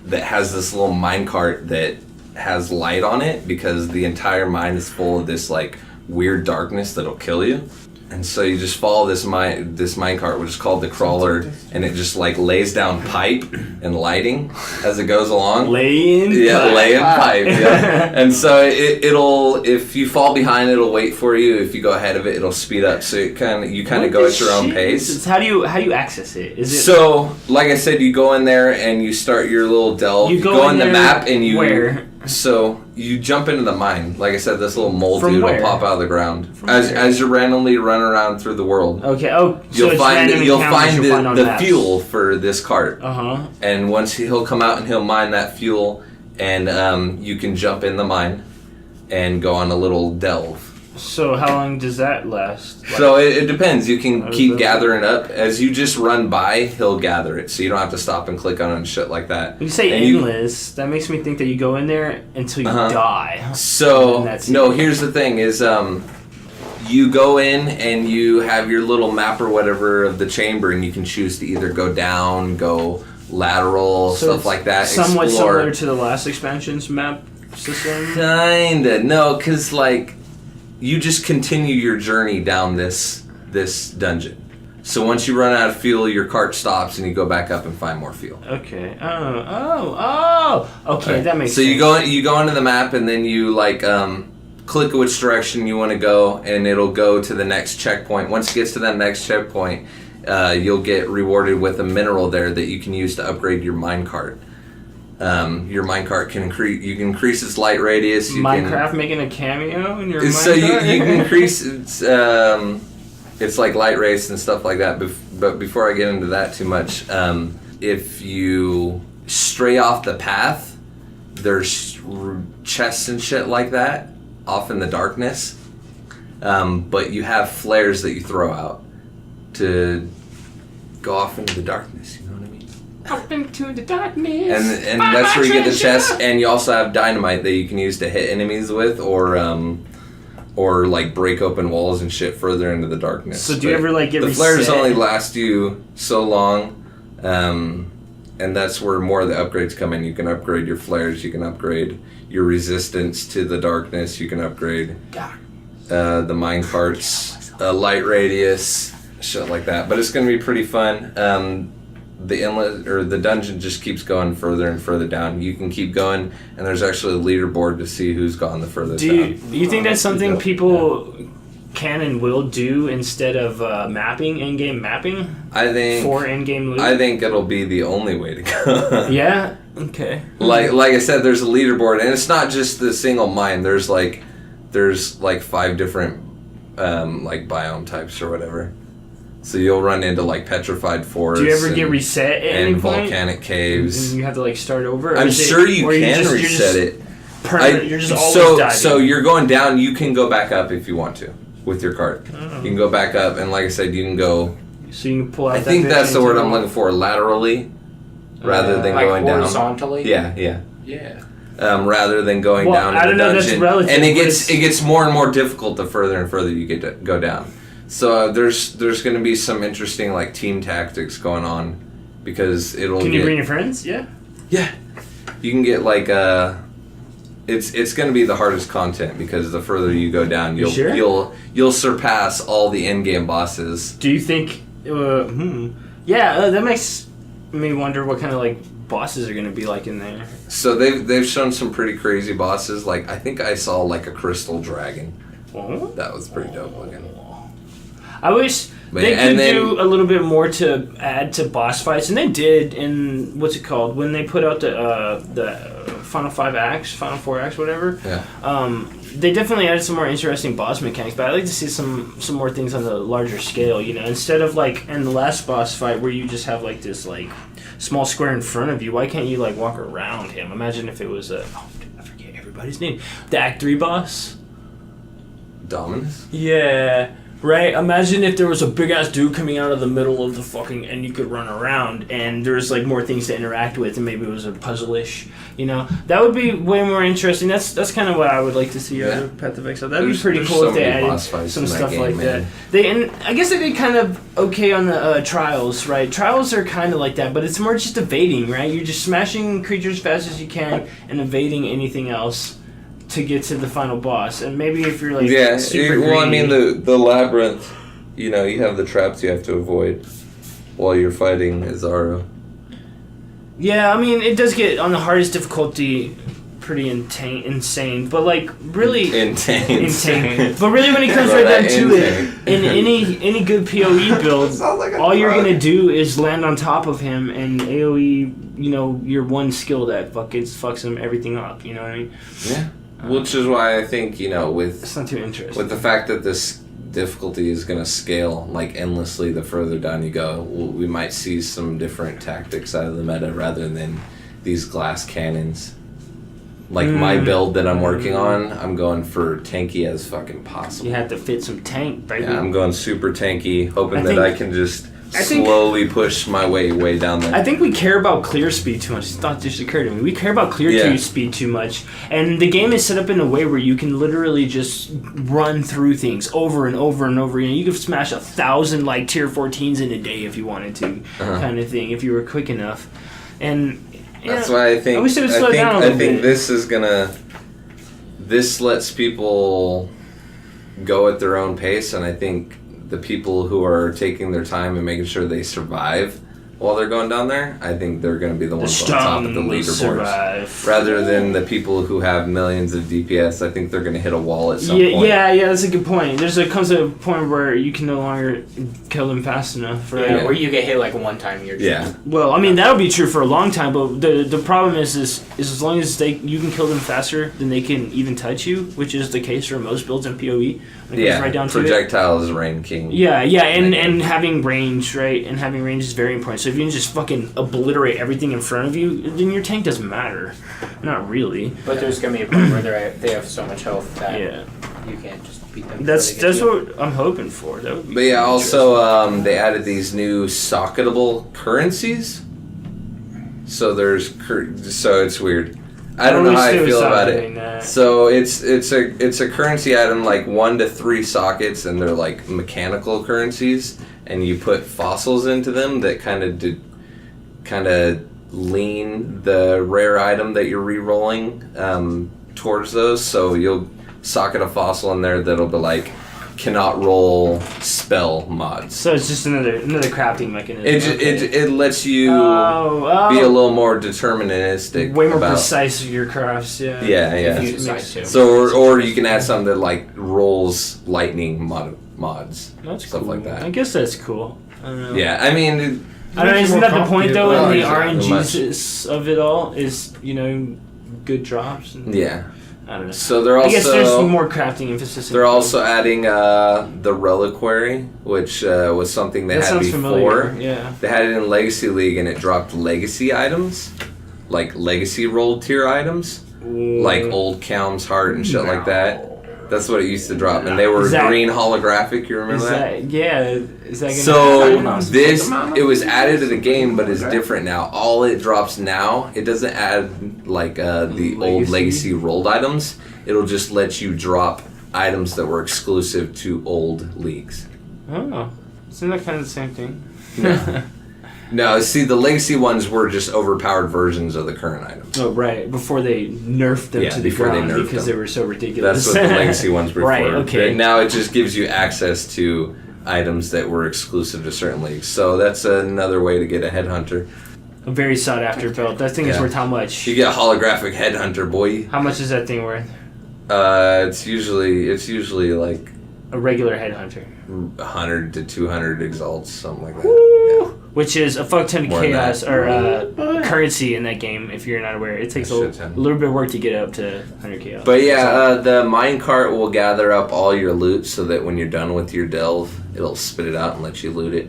that has this little mine cart that has light on it because the entire mine is full of this like weird darkness that'll kill you. And so you just follow this minecart, which is called the crawler, and it just like lays down pipe and lighting as it goes along. Laying pipe. Yeah. And so it'll if you fall behind, it'll wait for you. If you go ahead of it, it'll speed up. So you kind of go at your own pace. How do you access it? Is it so like I said, you go in there and you start your little delve. You go in the map and you where? So you jump into the mine. Like I said, this little mole From dude where? will pop out of the ground From as you randomly run around through the world. Okay. Oh, so You'll find on the maps. fuel for this cart. Uh-huh. And once he'll come out and he'll mine that fuel, and you can jump in the mine and go on a little delve. So how long does that last? Like, So it depends. You can keep gathering up. As you just run by, he'll gather it. So you don't have to stop and click on it and shit like that. when you say endless, that makes me think that you go in there until you die. So, that's no, it. here's the thing is you go in and you have your little map or whatever of the chamber, and you can choose to either go down, go lateral, So stuff it's like that. Somewhat explore. similar to the last expansion's map system. Kinda. No, because, like, you just continue your journey down this dungeon. So once you run out of fuel, your cart stops and you go back up and find more fuel. Okay. Oh. Okay, Right. that makes so sense. you go into the map and then you like click which direction you want to go, and it'll go to the next checkpoint. Once it gets to that next checkpoint, you'll get rewarded with a mineral there that you can use to upgrade your minecart. Your minecart can increase its light radius. Minecraft making a cameo in your minecart? So you can increase it's like light race and stuff like that. But before I get into that too much, if you stray off the path, there's chests and shit like that off in the darkness. But you have flares that you throw out to go off into the darkness. You know what I mean? Up into the darkness. And that's where you get the chest. And you also have dynamite that you can use to hit enemies with, or like break open walls and shit further into the darkness. So do you ever like get the reset? flares only last you so long, and that's where more of the upgrades come in. You can upgrade your flares. You can upgrade your resistance to the darkness. You can upgrade the minecarts, light radius, shit like that. But it's going to be pretty fun. The inlet or the dungeon just keeps going further and further down. You can keep going, and there's actually a leaderboard to see who's gone the furthest down. Do you think that's something people can and will do instead of mapping, in-game mapping? I think for in-game loot? I think it'll be the only way to go. Yeah? Okay. Like I said, there's a leaderboard, and it's not just the single mine. There's like 5 different like biome types or whatever. So you'll run into like petrified forests. Do you ever get reset at any and point? volcanic caves? And you have to like start over? Or I'm is it- sure you or can you're reset it. You're just always diving. So you're going down. You can go back up if you want to with your cart. Oh. You can go back up, and like I said, you can go. So you can pull out I that think bitch that's the and word do I'm it. looking for. Laterally, rather than like going down. horizontally? Yeah. Yeah. Rather than going Well, down I in don't the know, that's dungeon, relative, and but it gets more and more difficult the further and further you get to go down. So there's going to be some interesting like team tactics going on, because it'll. Can you bring your friends? Yeah. Yeah, you can get like it's going to be the hardest content, because the further you go down, you'll surpass all the in-game bosses. Do you think? Yeah, that makes me wonder what kind of like bosses are going to be like in there. So they've shown some pretty crazy bosses. Like I think I saw like a crystal dragon. Oh. That was pretty dope looking. I wish they could do a little bit more to add to boss fights, and they did in what's it called when they put out the Final 4 acts, whatever. Yeah. They definitely added some more interesting boss mechanics, but I'd like to see some more things on the larger scale. You know, instead of like in the last boss fight where you just have like this like small square in front of you, why can't you like walk around him? Imagine if it was I forget everybody's name. The Act 3 boss. Dominus? Yeah. Right? Imagine if there was a big ass dude coming out of the middle of the fucking, and you could run around, and there's like more things to interact with, and maybe it was a puzzle-ish. You know, that would be way more interesting. That's kind of what I would like to see out of Path of Exile. That'd be pretty cool so if they many added boss fights some in that stuff game, like man. that. And I guess they did kind of okay on the trials, right? Trials are kind of like that, but it's more just evading, right? You're just smashing creatures as fast as you can and evading anything else to get to the final boss. And maybe if you're like super I mean greedy- the labyrinth you know, you have the traps you have to avoid while you're fighting Azaro. Yeah, I mean, it does get on the hardest difficulty pretty insane, but like really insane. But really, when it comes right down to it, in any good PoE build, all you're gonna do is land on top of him and AoE. You know, your one skill that fucks him everything up. You know what I mean? Yeah. Which is why I think, you know, it's not too interesting. with the fact that this difficulty is going to scale like endlessly the further down you go, we might see some different tactics out of the meta rather than these glass cannons. Like my build that I'm working on, I'm going for tanky as fucking possible. You have to fit some tank, baby. Yeah, I'm going super tanky, hoping that I can just slowly push my way down there. I think we care about clear speed too much. It's not just occurred to me. We care about clear speed too much. And the game is set up in a way where you can literally just run through things over and over and over. You know, you could smash 1,000 like tier 14s in a day if you wanted to, kind of thing, if you were quick enough. And that's why I think I wish it would slow down a little bit. This lets people go at their own pace, and I think the people who are taking their time and making sure they survive while they're going down there, I think they're going to be the ones on top of the leaderboards. Rather than the people who have millions of DPS, I think they're going to hit a wall at some point. Yeah, that's a good point. Comes a point where you can no longer kill them fast enough, right? Yeah, or you get hit like one time, you're dead. Well, I mean, that'll be true for a long time, but the problem is as long as you can kill them faster than they can even touch you, which is the case for most builds in PoE. Right down to projectile is reign king. Yeah, and having range, right? And having range is very important. So if you can just fucking obliterate everything in front of you, then your tank doesn't matter. Not really. But there's gonna be a point where they have so much health that you can't just beat them. That's what I'm hoping for. That would be. But yeah, also they added these new socketable currencies. So so it's weird. I don't know how I feel about it. That. So it's a currency item, like 1 to 3 sockets, and they're like mechanical currencies, and you put fossils into them that kind of lean the rare item that you're re-rolling towards those. So you'll socket a fossil in there that'll be like cannot roll spell mods. So it's just another crafting mechanism. It lets you be a little more deterministic. Way more precise with your crafts, yeah. Yeah. If you decide to. So or you can add something that like rolls lightning mods. That's stuff cool. like that. I guess that's cool. I don't know. Yeah, I mean, I don't know. Isn't that the point though? In the exactly RNGs of it all is good drops. And, yeah. I don't know. So they're also. I guess there's more crafting emphasis. They're also adding the reliquary, which was something they had before. Familiar. Yeah. They had it in Legacy League, and it dropped legacy items, like legacy rolled tier items, like Old Calm's Heart and shit like that. That's what it used to drop, and they were green holographic. You remember that? Is that So gonna it was added to the game, but it's different now. All it drops now, it doesn't add like the old legacy rolled items. It'll just let you drop items that were exclusive to old leagues. Oh, isn't that kind of the same thing? No. No, see, the legacy ones were just overpowered versions of the current items. Oh, right. Before they nerfed them to the ground because they were so ridiculous. That's what the legacy ones were right, for. Okay. But now it just gives you access to items that were exclusive to certain leagues. So that's another way to get a headhunter. A very sought after belt. That thing is worth how much? You get a holographic headhunter, boy. How much is that thing worth? It's usually like a regular headhunter. 100 to 200 exalts, something like that. Yeah. Which is a fuck ton of chaos or currency in that game. If you're not aware, it takes a little bit of work to get up to 100 chaos. But yeah, the minecart will gather up all your loot so that when you're done with your delve, it'll spit it out and let you loot it.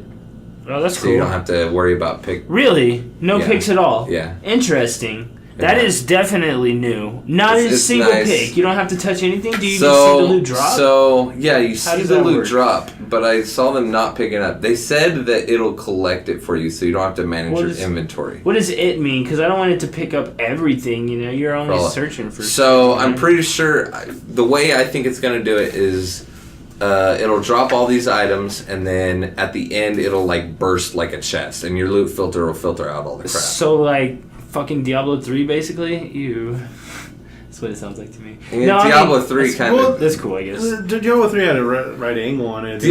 Oh, that's so cool. So you don't have to worry about pick. Really? No picks at all? Yeah. Interesting. That is definitely new. Not a single pick. You don't have to touch anything? Do you just see the loot drop? So, yeah, you see the loot drop, but I saw them not picking up. They said that it'll collect it for you so you don't have to manage your inventory. What does it mean? Because I don't want it to pick up everything, you're only searching for So, I'm pretty sure the way I think it's going to do it is it'll drop all these items, and then at the end it'll like burst like a chest, and your loot filter will filter out all the crap. So, like fucking Diablo 3, basically? That's what it sounds like to me. Yeah, No, I mean, Diablo 3 that's- kind of. That's cool, I guess. Diablo 3 had a right angle on it.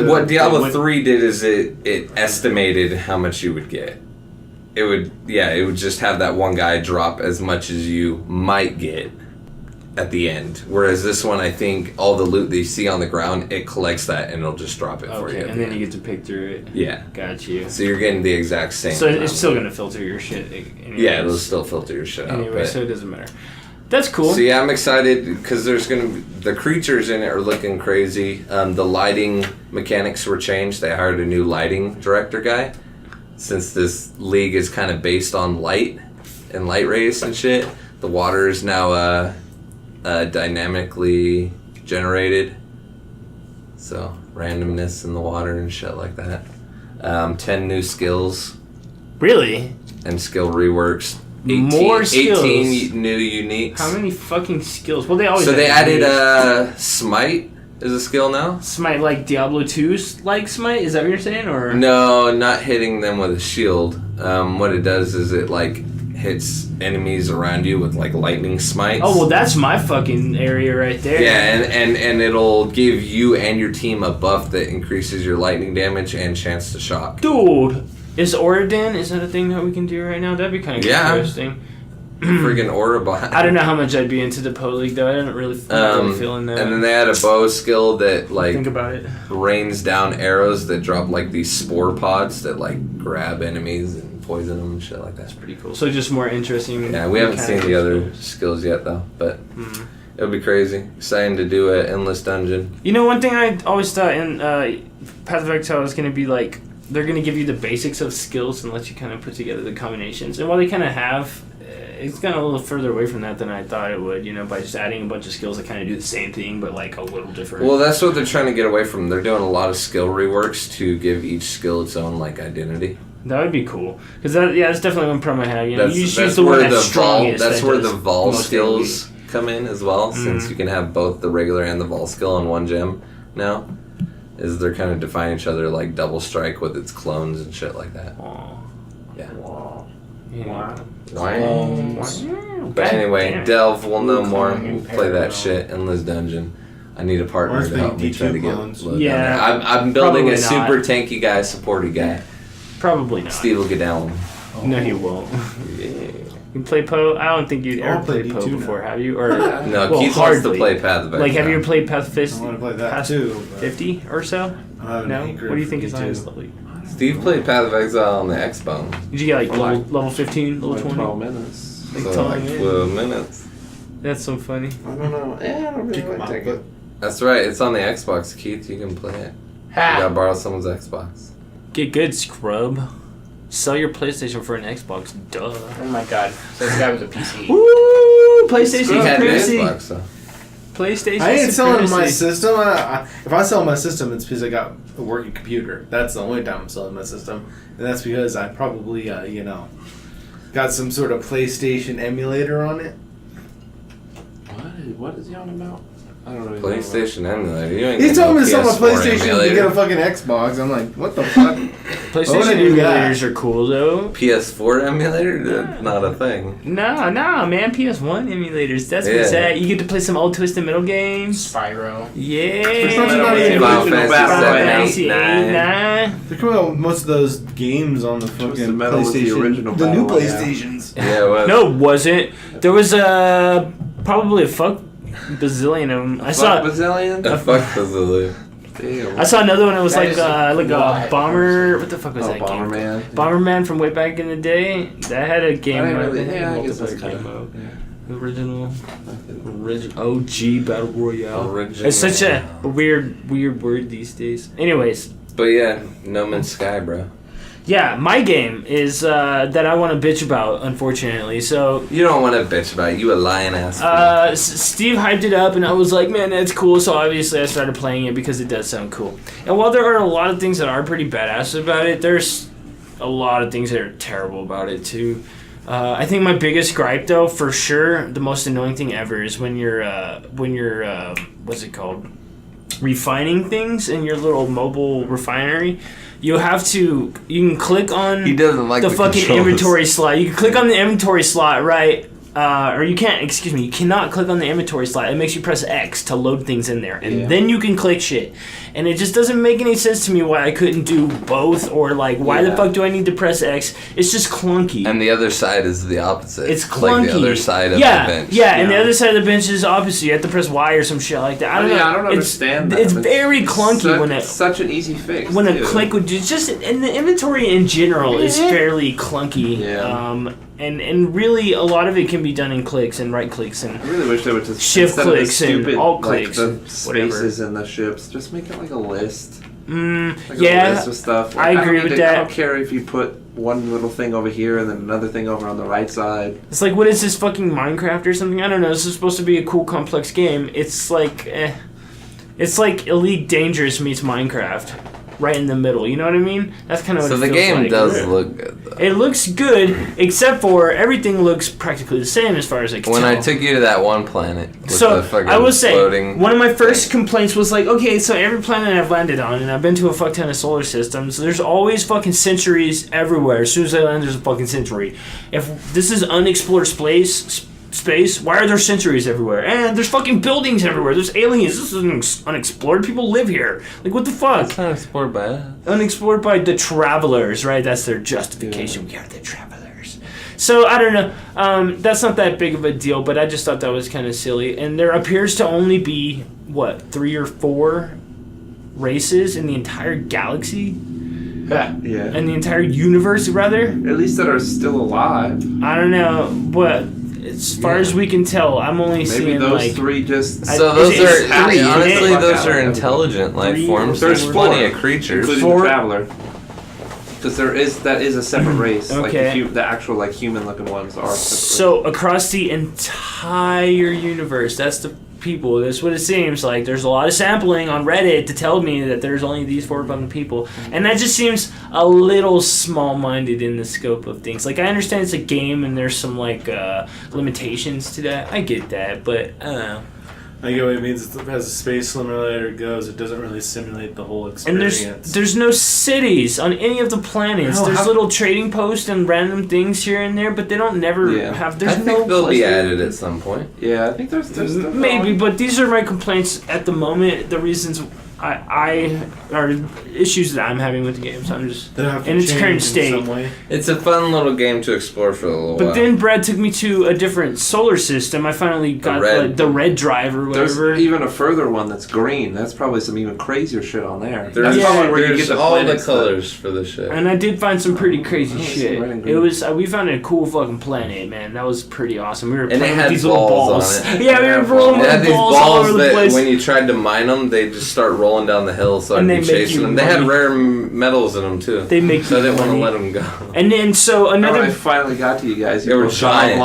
What Diablo went- 3 did is it estimated how much you would get. It would just have that one guy drop as much as you might get at the end. Whereas this one, I think all the loot that you see on the ground, it collects that and it'll just drop it for you. Okay, at and the then you end. get to pick through it. Yeah. Got you. So you're getting the exact same. So amount it's of still loot. gonna filter your shit. Anyways. Yeah, it'll still filter your shit out. Anyway, but- so it doesn't matter. That's cool. So yeah, I'm excited because there's gonna be the creatures in it are looking crazy. The lighting mechanics were changed. They hired a new lighting director guy. Since this league is kind of based on light and light rays and shit, the water is now dynamically generated. So randomness in the water and shit like that. 10 new skills Really? and skill reworks. More skills. 18 new uniques. How many fucking skills? Well, they always. So they have added Smite as a skill now? Smite, like Diablo 2's like Smite. Is that what you're saying, or No, not hitting them with a shield. What it does is it like hits enemies around you with like lightning smites. Oh well, that's my fucking area right there. Yeah, and it'll give you and your team a buff that increases your lightning damage and chance to shock. Dude, is Oridin? Is that a thing that we can do right now? That'd be kind of Yeah. interesting. Friggin' aura behind. I don't know how much I'd be into the Poe League though. I don't really, feel in that. And then they had a bow skill that like Think about it. rains down arrows that drop like these spore pods that like grab enemies and poison them and shit like that. Pretty cool. So just more interesting. Yeah, we haven't seen the other mechanics. skills yet though, but it'll be crazy. Exciting to do an endless dungeon. You know, one thing I always thought in Path of Exile was going to be like, they're going to give you the basics of skills and let you kind of put together the combinations. And while they kind of have, it's gone a little further away from that than I thought it would, you know, by just adding a bunch of skills that kind of do the same thing, but like a little different. Well, that's what they're trying to get away from. They're doing a lot of skill reworks to give each skill its own like identity. That would be cool. Because that's definitely one problem I have. You know, That's, you just that's use the where one the that's vol. strongest. That's that where does the vol most skills damage. come in as well. Since you can have both the regular and the vol skill in one gem now, is they're kind of define each other like double strike with its clones and shit like that. Aw. Yeah. Yeah. But anyway, Damn. Delve will know more. cloning We'll play that parallel. shit. Endless Dungeon. I need a partner Ours to help me make try to D2 get clones. low down Yeah, there. I'm building a probably not. super tanky guy, supporty guy. Probably not. Steve will get down. No, he won't. Yeah. You play Poe? I don't think you'd I'll ever play played Poe D2 before, now. have you? Or No, well, Keith wants to hardly. play Path of Exile. Like, have you ever played Path I 50? want to play that Past too. but 50 or so? I have an No? anchor What do you for think is D2. highest level? Steve played Path of Exile on the Xbox. Did you get like Like- level 15, level 20? 12 minutes. Like So 12 like minutes? 12 minutes. That's so funny. I don't know. Yeah, I don't really Kick like my that butt. game. That's right. It's on the Xbox, Keith. You can play it. You gotta Ha! borrow someone's Xbox. Get good, scrub. Sell your PlayStation for an Xbox. Duh. Oh my god. So this guy was a PC. Woo! PlayStation He had an supremacy. Xbox, so. PlayStation I ain't selling my supremacy. system. If I sell my system, it's because I got a working computer. That's the only time I'm selling my system, and that's because I probably, got some sort of PlayStation emulator on it. What is he on about? I don't know. PlayStation emulator. You ain't He getting told me no to sell my PS4 PlayStation to emulator. get a fucking Xbox. I'm like, what the fuck? PlayStation What do you got? emulators are cool though. PS4 emulator? That's not a thing. Nah, man. PS1 emulators. That's Yeah. what's at. You get to play some old Twisted Metal games. Spyro. Yeah. It's not even Final original Fantasy Battle Final 7, Royale. 8, Fantasy 8, 9. They're coming out with most of those games on the fucking Twisted Metal was the PlayStation. original The new Battle Royale. PlayStations. Yeah, well, No, it wasn't. There was probably a fuck bazillion of them. I saw Bazillion? the fuck was the Damn. I saw another one. It was That like is a wild. bomber. What the fuck was Oh, that game? Bomberman. Bomberman from way back in the day. That had a game I didn't mode. really- That had yeah, I guess multiplayer that's kinda- game mode. yeah. Original OG Battle Royale. original. It's such a weird word these days. Anyways, But yeah, No Man's Sky, bro. yeah, my game is that I want to bitch about, unfortunately. So You don't want to bitch about it. You a lying ass. Steve hyped it up, and I was like, man, that's cool. So obviously I started playing it because it does sound cool. And while there are a lot of things that are pretty badass about it, there's a lot of things that are terrible about it too. I think my biggest gripe, though, for sure, the most annoying thing ever is when you're what's it called, refining things in your little mobile refinery. You can click on He doesn't like the the fucking controls. inventory slot. You can click on the inventory slot, right? you cannot click on the inventory slot. It makes you press X to load things in there, and then you can click shit. And it just doesn't make any sense to me why I couldn't do both, or like why the fuck do I need to press X? It's just clunky. And the other side is the opposite. It's clunky. Like the other side of the bench. Yeah, and the other side of the bench is opposite. You have to press Y or some shit like that. I don't understand that. It's very clunky when it. Such an easy fix. When a click would just, and the inventory in general is fairly clunky. Yeah. And really, a lot of it can be done in clicks and right clicks and I really wish they would just shift clicks and alt clicks, the and spaces in the ships. Just make it like a list. A list of stuff. I agree with that. I don't care if you put one little thing over here and then another thing over on the right side. It's like, what is this, fucking Minecraft or something? I don't know. This is supposed to be a cool, complex game. It's like, it's like Elite Dangerous meets Minecraft. Right in the middle, you know what I mean? That's kind of what it feels like. So the game does look good, though. It looks good, except for everything looks practically the same as far as I can tell. When I took you to that one planet, with so the fucking I will say, floating one of my first complaints was like, okay, so every planet I've landed on, and I've been to a fuck ton of solar systems, there's always fucking centuries everywhere. As soon as I land, there's a fucking century. If this is unexplored space, why are there centuries everywhere? And there's fucking buildings everywhere. There's aliens. This is unexplored. People live here. Like, what the fuck? It's not explored by us. Unexplored by the travelers, right? That's their justification. We are the travelers. So, I don't know. That's not that big of a deal, but I just thought that was kind of silly. And there appears to only be, 3 or 4 races in the entire galaxy? Yeah. In the entire universe, rather? At least that are still alive. I don't know, but as far as we can tell, I'm only seeing those like 3 just. So those are honestly those are out. intelligent life 3 forms. There's There's 4, plenty of creatures. including the traveler. Because that is a separate race. Okay. Like the actual like human looking ones are. So across the entire universe, that's the people. That's what it seems like. There's a lot of sampling on Reddit to tell me that there's only these 4 fucking people, and that just seems a little small-minded in the scope of things. Like, I understand it's a game and there's some like limitations to that. I get that, but I don't know. I get what it means. As a space simulator goes, it doesn't really simulate the whole experience. And there's no cities on any of the planets. There's little trading posts and random things here and there, but they don't never have. There's I think they'll be added at some point. Yeah, I think there's maybe, but these are my complaints at the moment. The reasons I are issues that I'm having with the game. So I'm just in its current state. It's a fun little game to explore for a little while. But then Brad took me to a different solar system. I finally got the red drive or whatever. There's even a further one that's green. That's probably some even crazier shit on there. That's probably where you get all the colors for the shit. And I did find some pretty crazy shit. It was we found a cool fucking planet, man. That was pretty awesome. We were playing with these little balls. On it. Yeah, we were rolling with balls all over the place. When you tried to mine them, they just start rolling down the hill, so I'd be chasing them. They had rare metals in them too. They make so I didn't want to let them go. And then another. I finally got to you guys. They were giant.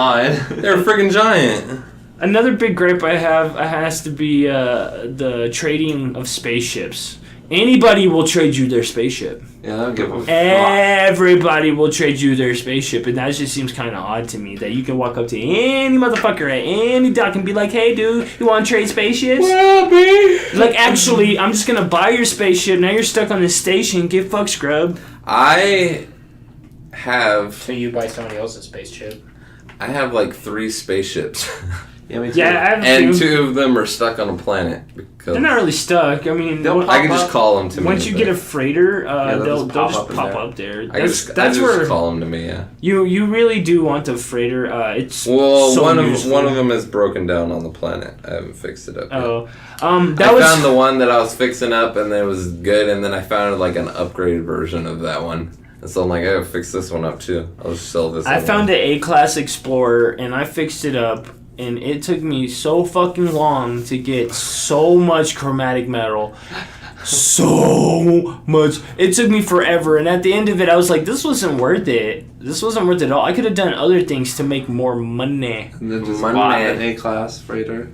They were freaking giant. Another big gripe I have has to be the trading of spaceships. Anybody will trade you their spaceship. Yeah, I don't give a fuck. Everybody will trade you their spaceship, and that just seems kind of odd to me. That you can walk up to any motherfucker at any dock and be like, "Hey, dude, you want to trade spaceships?" Well, like, actually, I'm just gonna buy your spaceship. Now you're stuck on this station. Get fucked, scrub. I have. So you buy somebody else's spaceship. I have like 3 spaceships. Yeah, me too. Yeah, I have and 2 of them are stuck on a planet. Because they're not really stuck. I mean, I can just call them to me. Once you get a freighter, they'll just pop there. up there. I just call them to me. Yeah. You really do want a freighter. It's one useful. of them is broken down on the planet. I haven't fixed it up yet. Oh, I found the one that I was fixing up and it was good, and then I found like an upgraded version of that one. And so I'm like, I gotta fix this one up too. I'll just sell this. I found an A-class Explorer and I fixed it up. And it took me so fucking long to get so much chromatic metal. So much. It took me forever. And at the end of it, I was like, this wasn't worth it. This wasn't worth it at all. I could have done other things to make more money. And then just bought an A-class freighter.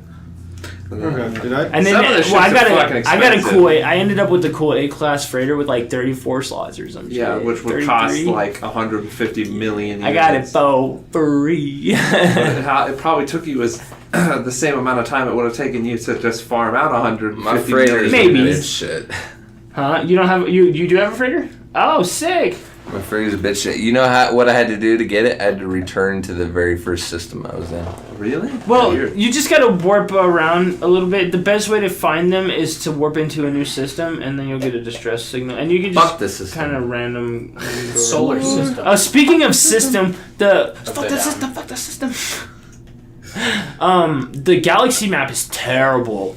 Okay. Did I? And then I ended up with the cool A-class freighter with like 34 slots or something. Yeah, which would 33? cost like 150 million units. I got it for free. It probably took you the same amount of time it would have taken you to just farm out 150 My freighter's million. Maybe. shit. Huh? You don't have you do have a freighter? Oh, sick. My freeze a bitch. You know what I had to do to get it? I had to return to the very first system I was in. Really? Well, Weird. you just gotta warp around a little bit. The best way to find them is to warp into a new system, and then you'll get a distress signal. And you can Fuck just this system. kind of random Solar system. Speaking of system, the Upside down. fuck the system. The galaxy map is terrible.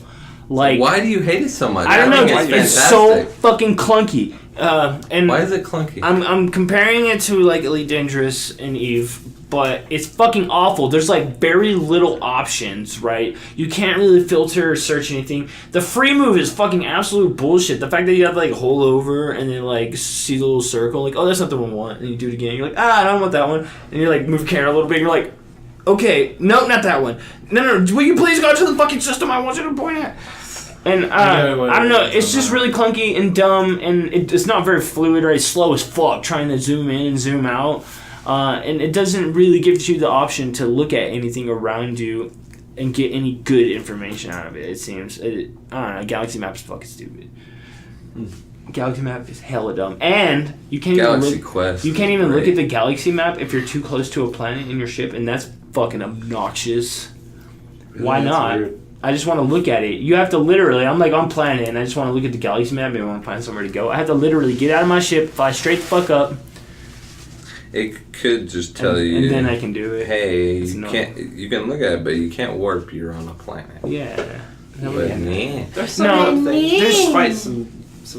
Like, Why do you hate it so much? I don't know. think It's so fucking clunky. And Why is it clunky? I'm comparing it to like Elite Dangerous and Eve, but it's fucking awful. There's like very little options, right? You can't really filter or search anything. The free move is fucking absolute bullshit. The fact that you have to like hold over and then like see the little circle, like, oh, that's not the one I want, and you do it again. You're like, I don't want that one, and you like move camera a little bit. And you're like, okay, no, not that one. No, will you please go to the fucking system I want you to point at? And I don't know, it's just really clunky and dumb, and it's not very fluid, right? It's slow as fuck trying to zoom in and zoom out. And it doesn't really give you the option to look at anything around you and get any good information out of it, it seems. I don't know, Galaxy Map is fucking stupid. Galaxy Map is hella dumb. And you can't Galaxy even look, Quest. you can't is even look great. at the Galaxy Map if you're too close to a planet in your ship, and that's fucking obnoxious. Why That's not? weird. I just want to look at it. You have to literally, I'm like on planet, and I just want to look at the galaxy map, maybe I want to find somewhere to go. I have to literally get out of my ship, fly straight the fuck up, It could just tell and, you. and then I can do it. Hey, It's you annoying. can't. You can look at it, but you can't warp. You're on a planet. Yeah. But yeah. There's some No, other things. there's- Despite some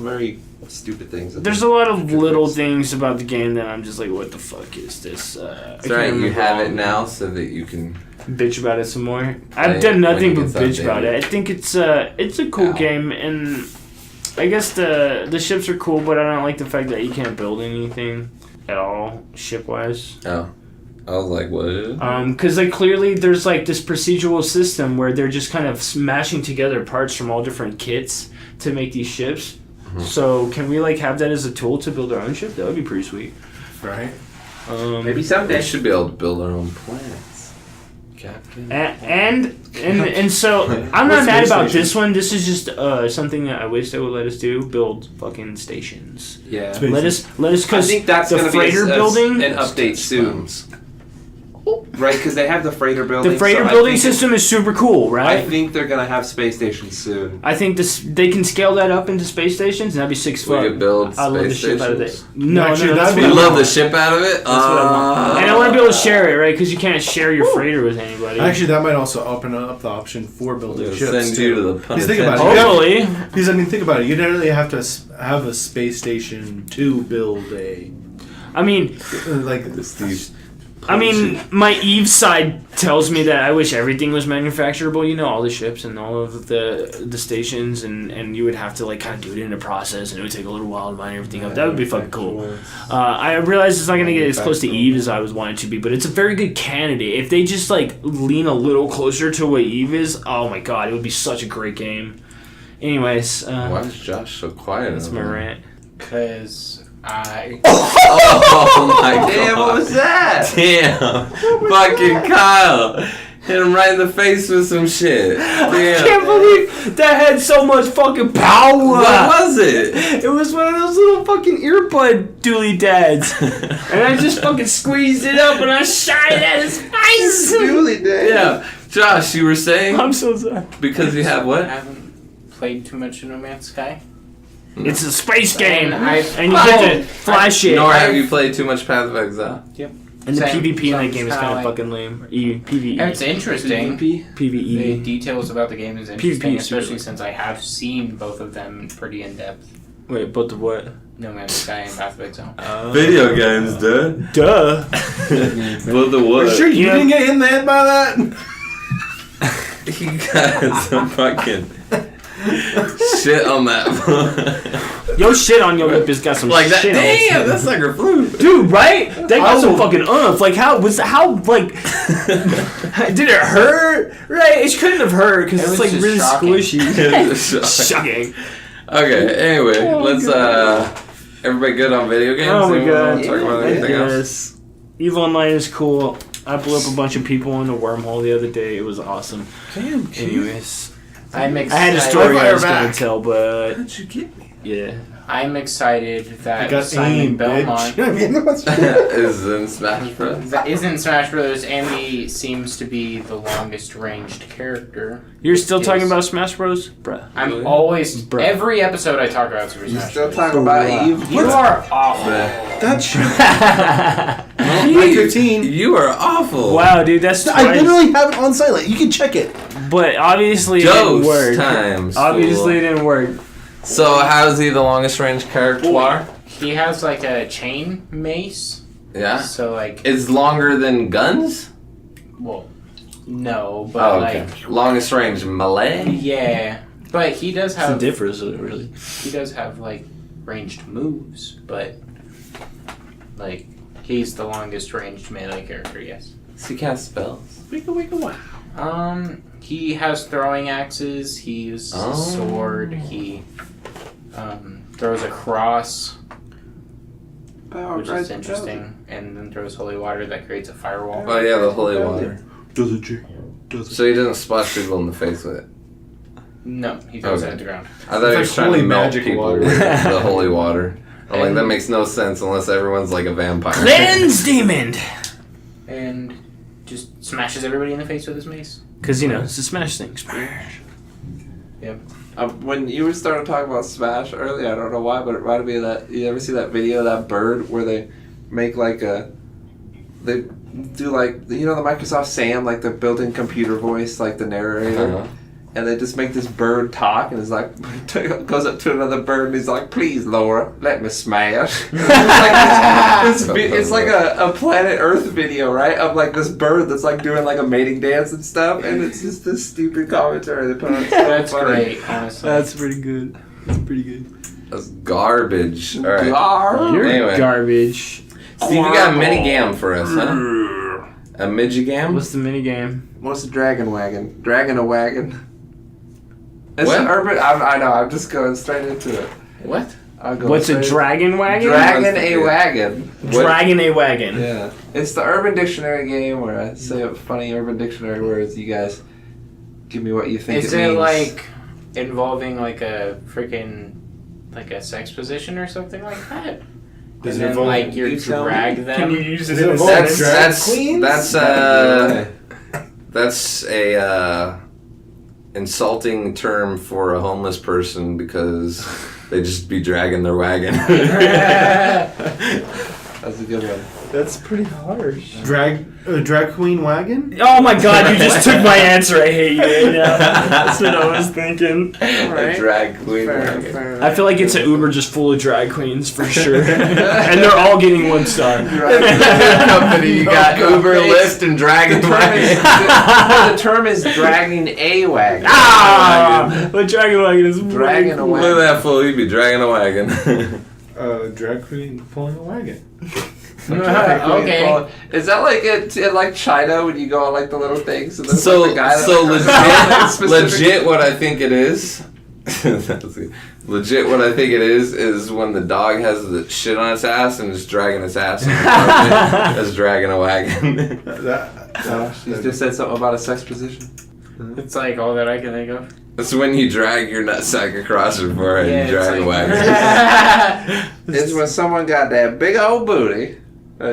very stupid things. There's a lot of little things about the game that I'm just like, what the fuck is this? It's alright. You have it now, so that you can. Bitch about it some more. Play I've it done when nothing it but gets bitch about updated. it. I think it's a cool Ow. game, and I guess the ships are cool, but I don't like the fact that you can't build anything at all ship wise. Oh, I was like, what? Because like clearly there's like this procedural system where they're just kind of smashing together parts from all different kits to make these ships. So can we like have that as a tool to build our own ship? That would be pretty sweet. Right. Maybe We someday. should be able to build our own planets. Captain. And so I'm not What's mad space about station? this one. This is just something that I wish they would let us do. Build fucking stations. Yeah. Space- Let us I because think that's the going to be freighter building. an update soon. Right, because they have the freighter building. The freighter so I building think system is super cool, I right? think they're going to have space stations soon. I think they can scale that up into space stations, and that'd be 6 We foot. could build I love the space shit out of it. stations. No, Actually, no, that's that'd what You be I love want. the ship out of it. That's what I want. And I want to be able to share it, right? Because you can't share your freighter with anybody. Actually, that might also open up the option for building They'll ships send too. you to the Because think about it. penitentiary. Hopefully. Because I mean, think about it. You don't really have to have a space station to build a I mean, like. my Eve side tells me that I wish everything was manufacturable. You know, all the ships and all of the stations, and you would have to like kind of do it in a process, and it would take a little while to mine everything up. That would be fucking cool. I realize it's not gonna get as close to Eve as I was wanting to be, but it's a very good candidate. If they just like lean a little closer to what Eve is, oh my god, it would be such a great game. Anyways, Why is Josh so quiet? that's my rant. Because I. Oh my god. Damn, what was that? Damn. Fucking Kyle. Hit him right in the face with some shit. I Damn. can't believe that had so much fucking power. What was it? It was one of those little fucking earbud dooley dads. And I just fucking squeezed it up and I shot it at his face. Really, Dave? Yeah. Josh, you were saying? I'm so sorry. Because you have I what? haven't played too much in No Man's Sky. It's a space game. And And you get to flash it. Nor have you played too much Path of Exile. And the Same. PvP in that game is Somehow kind I- of fucking lame. PvE. And it's interesting. The PvE. details about the game is interesting, PvP is super especially fun. since I have seen both of them pretty in depth. Wait, both of what? No Man's Sky and Path of Exile. Video games, dude. Duh. Blow the wood. Sure, you didn't get hit in the head by that. He got some fucking shit on that. Yo shit on your lip has got some Like that. shit on it. Damn, that sucker flew. Dude, right? They got some fucking oomph. Like, how did it hurt? Right? It couldn't have hurt because It it's was like just really shocking. squishy. Shocking. Okay, anyway, let's everybody good on video games? Oh my Anyone wanna god. talk about I anything else? guess. EVE Online is cool. I blew up a bunch of people in the wormhole the other day. It was awesome. Damn, Anyways. I'm I excited. had a story I was Fire going back. to tell, but How'd you get me? yeah. I'm excited I that got Simon aim, Belmont bitch. Is in Smash Bros. that isn't Smash Brothers, and he seems to be the longest ranged character. You're still Yes. talking about Smash Bros, bruh. I'm Really? always Bruh. every episode I talk about Super You Smash still Bros. talking about Eve? You are awful. That shit. Well, 15. You are awful. Wow, dude, that's I twice. literally have it on silent. You can check it. But obviously it Dose didn't work. times. Obviously it didn't work. So how is he the longest range character? He has like a chain mace. Yeah. So like, It's longer than guns? well, no, but like, Longest range melee? yeah. But he does have difference, really. he does have like ranged moves, but like he's the longest ranged melee character. Yes. Does he cast spells? He has throwing axes. He uses Oh. a sword. He throws a cross, which is interesting, and then throws holy water that creates a firewall. Oh yeah, the holy water. Does it, Jay? So he doesn't splash people in the face with it. No, he throws Okay. it at the ground. I thought he was It's like trying to holy melt magic people water. with the holy water. I'm like, that makes no sense unless everyone's like a vampire. Cleanse demon! And just smashes everybody in the face with his mace. Because, you know, it's a Smash thing. Smash. When you were starting talking about Smash earlier, I don't know why, but it reminded me of that. You ever see that video of that bird where they make like they do like, you know, the Microsoft Sam, like the built-in computer voice, like the narrator, Uh-huh. and they just make this bird talk, and it's like goes up to another bird and he's like, "Please, Laura, let me smash." It's like a Planet Earth video, right? Of like this bird that's like doing like a mating dance and stuff, and it's just this stupid commentary they put on. It's so That's funny. great, honestly. pretty good. That's pretty good. That's garbage. Alright. You're Anyway. garbage. Steve, you got a minigam for us, huh? A midgigam? What's the minigame? What's a dragon wagon? Dragon a wagon. It's What? an urban. I know. I'm just going straight into it. What? I'll go What's a straight- dragon wagon? Dragon a wagon. Dragon a wagon. Yeah. It's the Urban Dictionary game where I say funny Urban Dictionary words. You guys give me what you think Is it it means. like involving like a freaking like a sex position or something like that? Does And it then involve like you you tell me? drag them. Can you use Does it it in a involve sentence? That's a insulting term for a homeless person because they just be dragging their wagon. That's a good one. That's pretty harsh. Drag queen wagon? Oh my god, you just took my answer. I hate you right now. That's what I was thinking. A drag queen Fair, wagon. fair enough. I feel like it's an Uber just full of drag queens for sure. And they're all getting 1 star. Company, you got Uber, Lyft, and dragon wagon. The term is dragging a wagon. Ah! But dragon wagon is Dragging a Look wagon. at that fool, he'd be dragging a wagon. Drag queen pulling a wagon. Okay. Is that like in like China when you go on like the little things? And there's, So, like, the guy that legit what I think it is. Legit what I think it is when the dog has the shit on its ass and is dragging its ass as dragging a wagon. You just said something about a sex position. It's like all that I can think of. That's when you drag your nutsack across your forehead and Yeah, it's drag a like- wagon. It's when someone got that big old booty,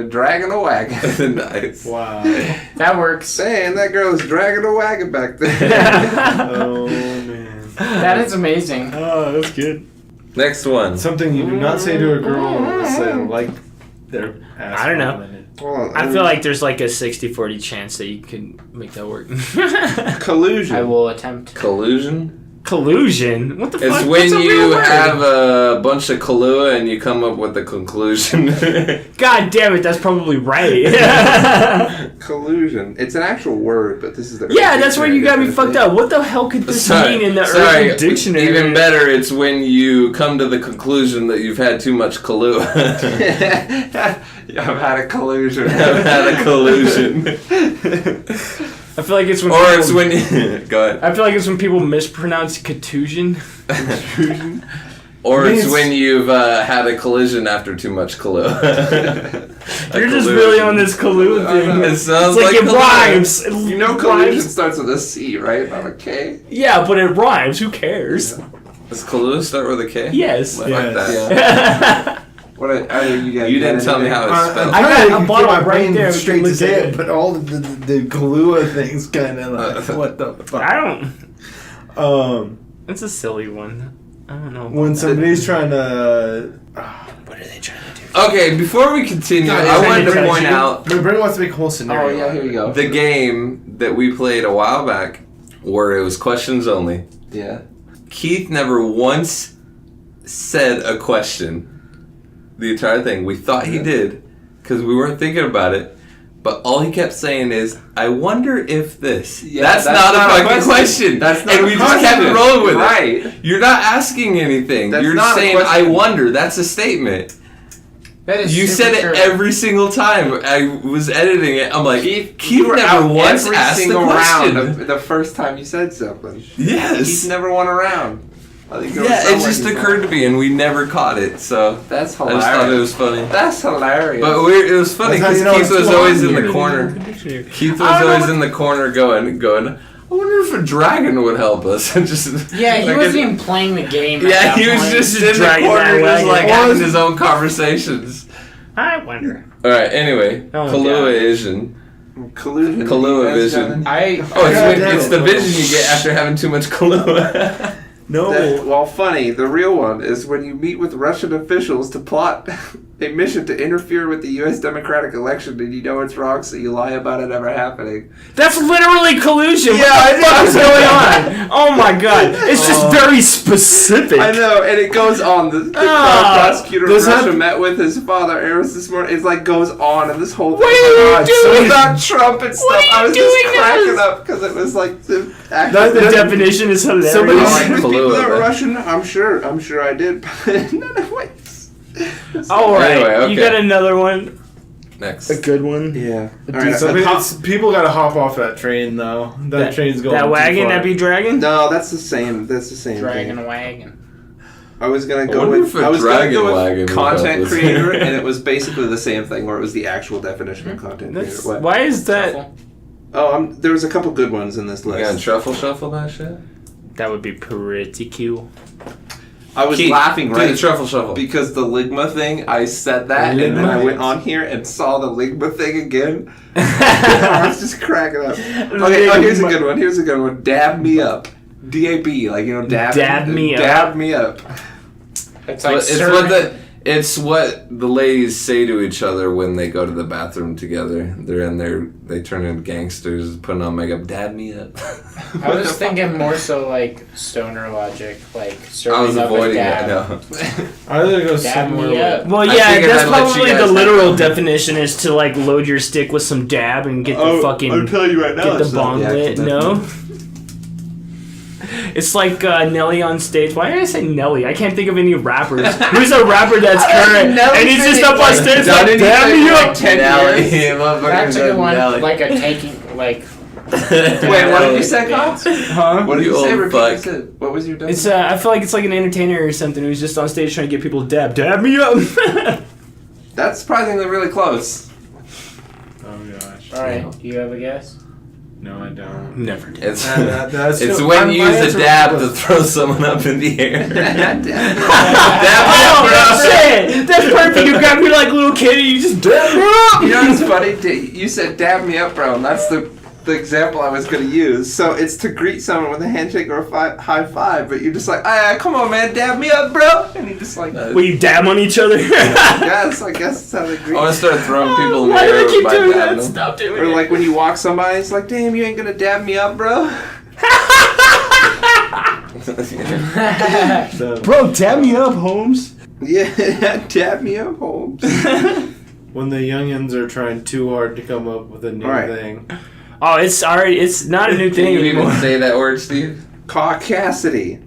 dragging a wagon. Nice. Wow. That works. Saying that girl was dragging a wagon back there. Oh, man. That is amazing. Oh, that's good. Next one. Something you do not say to a girl unless they like their ass. I don't know. commented. I feel like there's like a 60-40 chance that you can make that work. Collusion. I will attempt. Collusion? Collusion? What the fuck? It's when That's a real you word. have a bunch of Kahlua and you come up with a conclusion. God damn it, that's probably right. Collusion. It's an actual word, but this is the. Yeah, that's where you got me fucked up. What the hell could this mean in the Urban Dictionary? Even better, it's when you come to the conclusion that you've had too much Kahlua. I've had a collusion. I've had a collusion. I feel like it's when Or people, it's when you... Go ahead. I feel like it's when people mispronounce contusion. Or it's Means- when you've had a collision after too much Kahlua. You're just really on this Kahlua thing. It sounds It's like it Kahlua. rhymes. You know, collusion starts with a C, right? Not a K. Yeah, but it rhymes. Who cares? Does Kahlua start with a K? Yes. Fuck Yes. that. What are you guys? You didn't tell me how it's spelled. I got trying a to bottle get my right brain there, we straight can to look say at it, it. but all the Kahlua things kind of like, what the fuck? I don't. It's a silly one. I don't know. When somebody's trying to. What are they trying to do? Okay, before we continue, God, I it's wanted to trying to point out Brent wants to make a whole scenario. Oh yeah, here you go. the game that we played a while back where it was questions only. Yeah. Keith never once said a question the entire thing. We thought he did because we weren't thinking about it. But all he kept saying is, "I wonder if this." Yeah, that's not a fucking question. That's not and a we just kept question. rolling with Right. it. You're not asking anything. That's You're not a saying, "I question. wonder." That's a statement. That is You super said it true. every single time. I was editing it. I'm like, Keith you were never out once every asked the single question. round of the first time you said something. Keith Yes. never won a round. I think there was Yeah, it somewhere just he occurred won. to me, and we never caught it. So That's I hilarious. just thought it was funny. That's hilarious. But it was funny That's how because you know Keith it's was too always long in the here. corner. Keith was I don't know always what- in the corner going. I wonder if a dragon would help us. And just Yeah, he like wasn't it- even playing the game. At Yeah, that he was point. just in the dragging corner, that just wagon. like Well, having his own conversations. I wonder. All right. Anyway, Oh, Kahlua yeah. Vision. Collusion. Kahlua You guys vision. got any- I Oh, it's, God when, damn it's it. the vision you get after having too much Kahlua. That- well, funny. The real one is when you meet with Russian officials to plot a mission to interfere with the U.S. democratic election, and you know it's wrong, so you lie about it ever happening. That's literally collusion. Yeah, what the I fuck know. is going on? Oh my god. It's just very specific. I know, and it goes on. The prosecutor in does that- Russia met with his father, Eris, this morning. It like goes on, and this whole thing. What are you on. doing? So about Trump and stuff. What are you I was doing, just cracking guys? up because it was like the The actual. definition is hilarious. Somebody I said like with people Kahlua, that were but- Russian. I'm sure I did. But no, wait. All right, Anyway, okay. you got another one. Next. A good one. Yeah. Dude, All right. people got to hop off that train though. That train's going. That too wagon far. that be dragging. No, that's the same. That's the same dragging thing. a wagon. I was gonna I go wonder with if a I was gonna dragon go wagon with would content help us. creator, and it was basically the same thing, where it was the actual definition of content creator. That's, What? why is that? Shuffle. Oh, there was a couple good ones in this You gonna list. truffle shuffle that shit? That would be pretty cool. I was Keith, laughing do right the truffle shuffle. because the Ligma thing. I said that, and then Ligma? I went on here and saw the Ligma thing again. I was just cracking up. Okay, here's a good one. Here's a good one. Dab me up. D-A-B, like dab. Dab me up. Dab me up. It's Well, like it's what the ladies say to each other when they go to the bathroom together. They're in there, they turn into gangsters, putting on makeup. Dab me up. I was thinking more so like stoner logic, like I serving was up a avoiding it. dab. No. I think it goes Dab somewhere. me up. Well, I yeah, figured that's I'd let you probably guys the have literal that. definition is to like load your stick with some dab and get the fucking telling you right get the bong lit. No. It's like Nelly on stage. Why did I say Nelly? I can't think of any rappers. Who's a rapper that's current? And he's just up on stage like, damn me up. That's a good one. Like a taking, like. Wait, what did you say, Kyle? Huh? What did You you say? old Repeat fuck. what you said. What was your It's I feel like it's like an entertainer or something who's just on stage trying to get people to dab me up. That's surprisingly really close. Oh gosh. All right, do you have a guess? No, I don't. Never did. It's That's it's still- when my- you my use answer a dab was- to throw someone up in the air. Dab. Oh shit! That's perfect. You grab your like little kid and you just dab me up. You know what's funny? You said dab me up, bro, and that's the example I was going to use. So it's to greet someone with a handshake or a high five, but you're just like, come on, man, dab me up, bro. And you just like, Will you dab on each other? yes, I guess that's how they I greet. want to start throwing people in the Why do air I keep by doing dabbing that? them. Stop doing Or it. like when you walk somebody, it's like, damn, you ain't going to dab me up, bro. Bro, dab me up, Holmes. Yeah, dab me up, Holmes. When the youngins are trying too hard to come up with a new Right. thing. Oh, it's already. It's not a new Can thing you even anymore. say that word, Steve? Caucasity.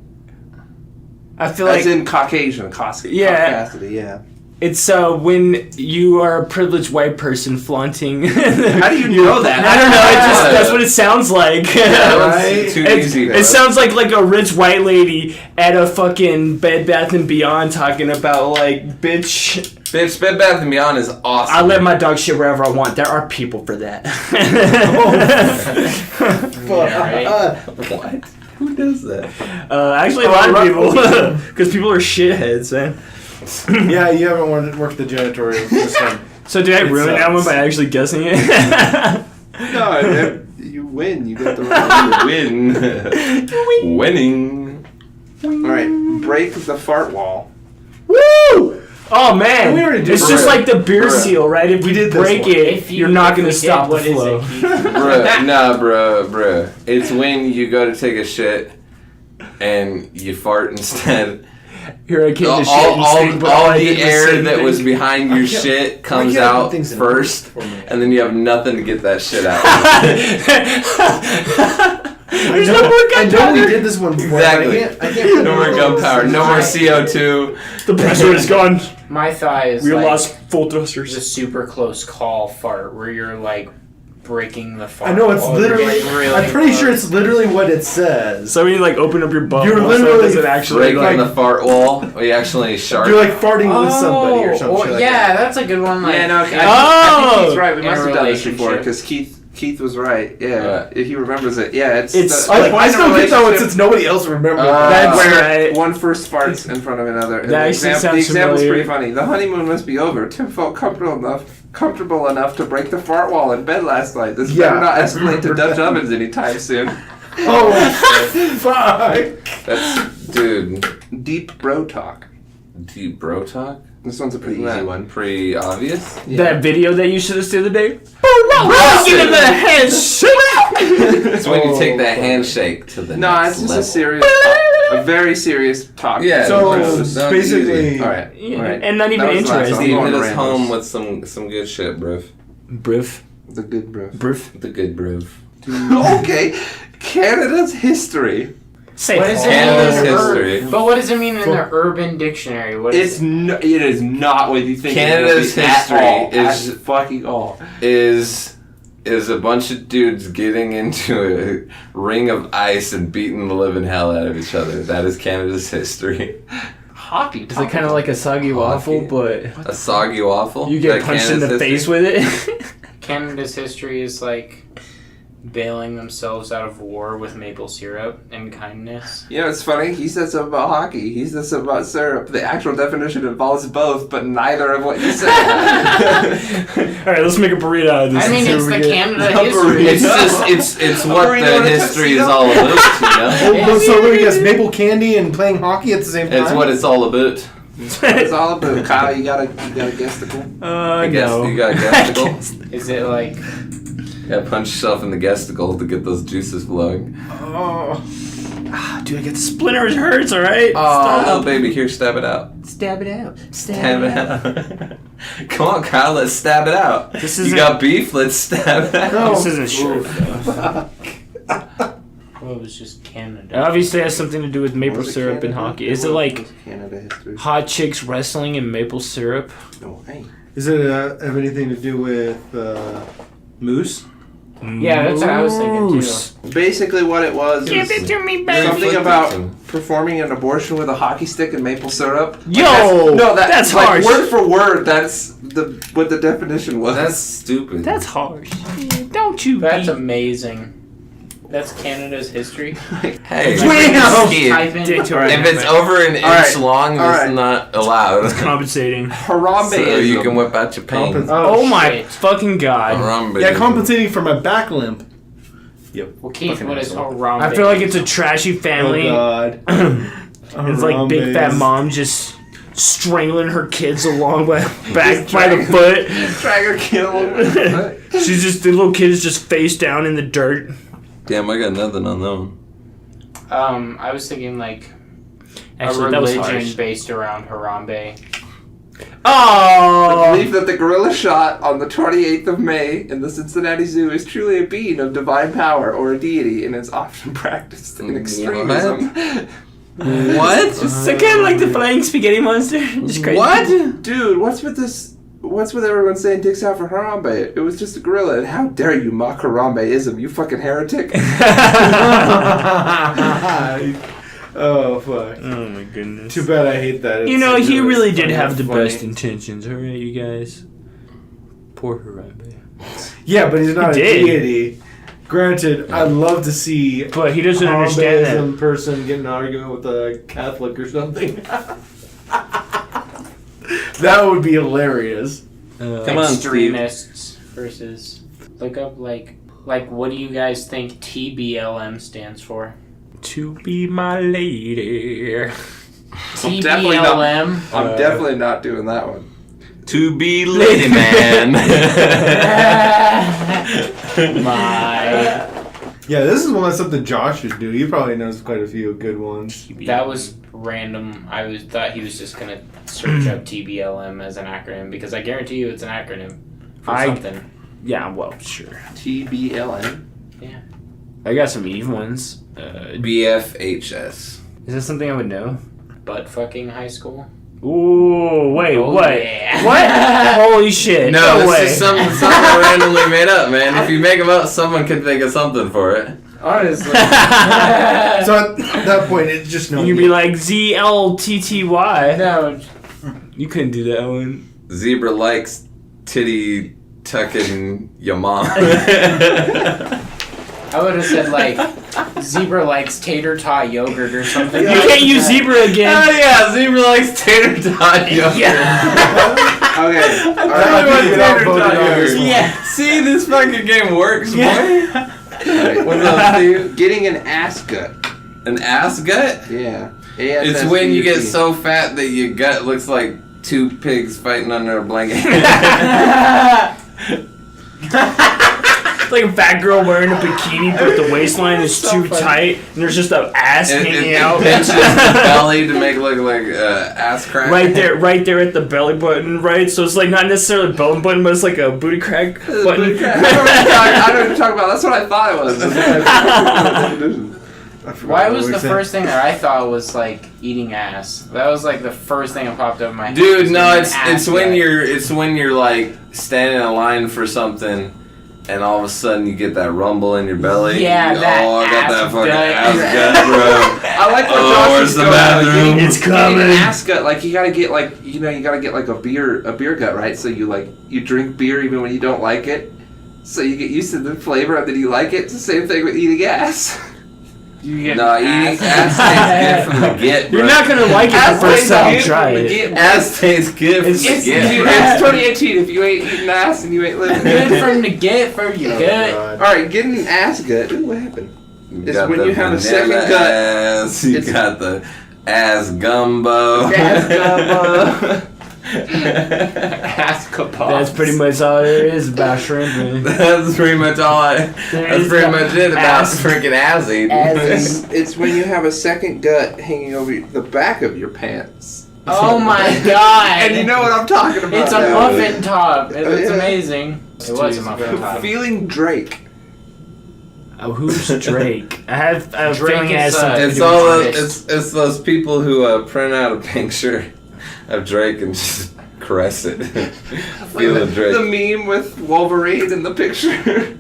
I feel As like in Caucasian. Yeah. Caucasity, yeah. it's when you are a privileged white person flaunting. How do you know that? I don't know. It just that's what it sounds like. That Right? was too It, easy. it sounds like a rich white lady at a fucking Bed Bath and Beyond talking about like, bitch, Bitch, Bed Bath & Beyond is awesome. I let my dog shit wherever I want. There are people for that. Yeah, right. What? Who does that? Actually, a lot of people, because people are shitheads, man. Yeah, you haven't worked the janitorial system. So did I ruin that one by actually guessing it? No, you win. You get the right. Win. Winning. All right, break the fart wall. Woo! Oh man, We already did it's this. just like the beer Bruh. seal, right? If We you did this break one. it, you're not gonna stop the What is flow. it, Keith? Bruh. It's when you go to take a shit and you fart instead. Here I came to shit and stink, but all I the did was air say that was things. behind your shit comes can't put out things in first, for me? and then you have nothing to get that shit out. There's no more I know we gunpowder. did this one before. Exactly. But I can't No more gunpowder, no more CO2. The pressure is gone. My thigh is We like lost full the thrusters. super close call fart where you're like breaking the fart. I know it's wall. literally. You're, like, really I'm pretty sure close. it's literally what it says. So when you like open up your butt, You're so literally it doesn't actually Breaking like. the fart wall. We actually shark. You're like farting with somebody or Oh, something. like yeah, that. that's a good one. Like, Yeah, no, I Oh! think Keith's right. We In must a have done this before relationship. because Keith was right. Yeah, Right. if he remembers it. Yeah, it's It's the like- point I in a still get that one relationship since nobody else remembers. That's where right. one first farts in front of another. And That the actually the sounds example's familiar. pretty funny. The honeymoon must be over. Tim felt comfortable enough to break the fart wall in bed last night. This better Yeah. not escalate to Dutch ovens anytime soon. Oh, fuck. That's dude. Deep bro talk. Deep bro talk. This one's a pretty Isn't easy that one. pretty obvious? That video that you showed us the other day. Roasted. Give it the handshake. It's when you take that handshake to the No, next it's just level. a serious, a very serious talk. Yeah, So Bros. That was basically, easy. All right. Yeah, All right. and not even That was the last interesting. one. Steve, I'm hit going us to home Rambles. with some good shit, bruv. Briff. The good bro. Briff. The good bruv. Okay, Canada's history. Say What is it Canada's mean in history. But what does it mean in the Urban Dictionary? What is It is not what you think. Canada's it will be history at all, is- at fucking all. Is a bunch of dudes getting into a ring of ice and beating the living hell out of each other. That is Canada's history. Hockey. Is it kind of like a soggy waffle, but A soggy waffle. you Is get that punched in the Canada's face history? with it? Canada's history is like bailing themselves out of war with maple syrup and kindness. You know, it's funny. He said something about hockey. He said something about syrup. The actual definition involves both, but neither of what you said. All right, let's make a burrito out of this. I mean, and see it's what the we get. Canada A history. It's just it's what burrito the and a history is tuxedo? all about. You know, Oh, so let me guess, maple candy and playing hockey at the same time? it's what it's all about. It's all about Kyle. You gotta guess the cool. I guess no. you got a gasticle. Is it like Yeah, punch yourself in the gasticle to get those juices flowing. Oh. Dude, I get the splinter. It hurts. All right. Oh, baby, here, stab it out. stab it out? Stab it out. Come on, Kyle, let's stab it out. This You isn't- got beef? Let's stab it out. No. This isn't true. Well, it was just It Canada. obviously has something to do with maple Was it syrup and Canada? hockey. Is it like Canada history? hot chicks wrestling in maple syrup? No, hey. Does it have anything to do with moose? Yeah, that's what I was thinking Moose. too. Basically, what it was. Give it to me, Very Something flick about dancing. performing an abortion with a hockey stick and maple syrup. Yo, That's that's like harsh. word for word. That's what the definition was. That's stupid. That's harsh. Don't you? That's be- amazing. That's Canada's history. Hey, Wow. Steve, Type in- Dick to our if it's over an inch right, long, all it's right. not allowed. compensating. Harambe. So you can whip out your pain. Compens- Oh, my shit. fucking god! Harambe. Yeah, compensating for my back limp. Well, Keith, Fucking what is asshole. Harambe? I feel like it's a trashy family. Oh, God. It's like big fat mom just strangling her kids along by back by the foot. Drag her kid along. She's just the little kid is just face down in the dirt. Damn, I got nothing on that one. I was thinking like Actually, a that was religion harsh. based around Harambe. The Oh, belief that the gorilla shot on the 28th of May in the Cincinnati Zoo is truly a being of divine power or a deity and is often practiced in extremism. What? just again like the flying spaghetti monster. Just crazy. What? Dude, what's with this? What's with everyone saying dicks out for Harambe? It was just a gorilla, and how dare you mock Harambe-ism, you fucking heretic? Oh, fuck. Oh my goodness. Too bad I hate that. You know, It's- he it's really did funny. have the Funny. best intentions. All right, you guys. Poor Harambe. Yeah, but he's not He a did. deity. Granted, I'd love to see But he doesn't understand that. some person get in an argument with a Catholic or something. That would be hilarious. Come on, Steve. Extremists versus. Look up like what do you guys think TBLM stands for? To be my lady. I'm definitely not- TBLM. I'm definitely not doing that one. To be lady man. My. Yeah, this is something Josh should do. He probably knows quite a few good ones. That was random. I thought he was just gonna search up TBLM as an acronym because I guarantee you it's an acronym for something. Yeah, well, sure. TBLM. Yeah. I got some Eve ones. BFHS. Is that something I would know? Butt fucking high school. Ooh, wait, Oh, what? yeah. What? Holy shit. No, No this way. is something randomly made up, man. If you make them up, someone can think of something for it. Honestly. So at that point, it's just no. You'd be like ZLTTY. No. You couldn't do that one. Zebra likes titty tucking your mom. I would have said like zebra likes tater tot yogurt or something. You can't use zebra Oh again. yeah, Zebra likes tater tot yogurt. Okay. Everyone tater tot yogurt. Yeah. See, this fucking game works, boy. Alright, what's up, Steve? Getting an ass gut. An ass gut? Yeah. It's when you get so fat that your gut looks like two pigs fighting under a blanket. It's like a fat girl wearing a bikini, but the waistline is too tight, and there's just an ass hanging out. It pinches the belly to make it look like ass crack. Right there at the belly button, right? So it's like not necessarily a belly button, but it's like a booty crack button. I don't know what you're talking about. That's what I thought it was. Why was the first thing that I thought was like eating ass? That was like the first thing that popped up in my head. Dude, no, it's ass when gut. you're like standing in line for something, and all of a sudden you get that rumble in your belly. Yeah, I that got that ass fucking gut. ass gut, bro. I like what Oh, Josh where's is the going, like, bathroom? It's getting coming. an ass gut, like you gotta get like you gotta get like a beer gut, right? So you drink beer even when you don't like it. So you get used to the flavor and then you like it. It's the same thing with eating ass. You get No, eating ass tastes good from the get, bro. You're not gonna like it the Ass first tastes time you good try from the it. get. Ass tastes good from It's- the It's, get. dude, it's 2018. If you ain't eating ass and you ain't living good from the get for your Oh, gut. God. All right, getting an ass gut. Ooh, what happened? You It's got when the you have a second vanilla gut. Ass. You It's- got the ass gumbo. Ass gumbo. Ass kebabs. That's pretty much all there is about shrimp. Man. That's pretty much all That's pretty much it about ass. freaking ass eating. It's when you have a second gut hanging over the back of your pants. Oh my god! And you know what I'm talking about. It's a now. muffin top. It's yeah. amazing. It was a muffin top. Feeling Drake. Oh, who's Drake? I have a Drake feeling it has is, something to It's do all with it's those people who print out a picture of Drake and just caress it. Feel the Drake. The meme with Wolverine in the picture.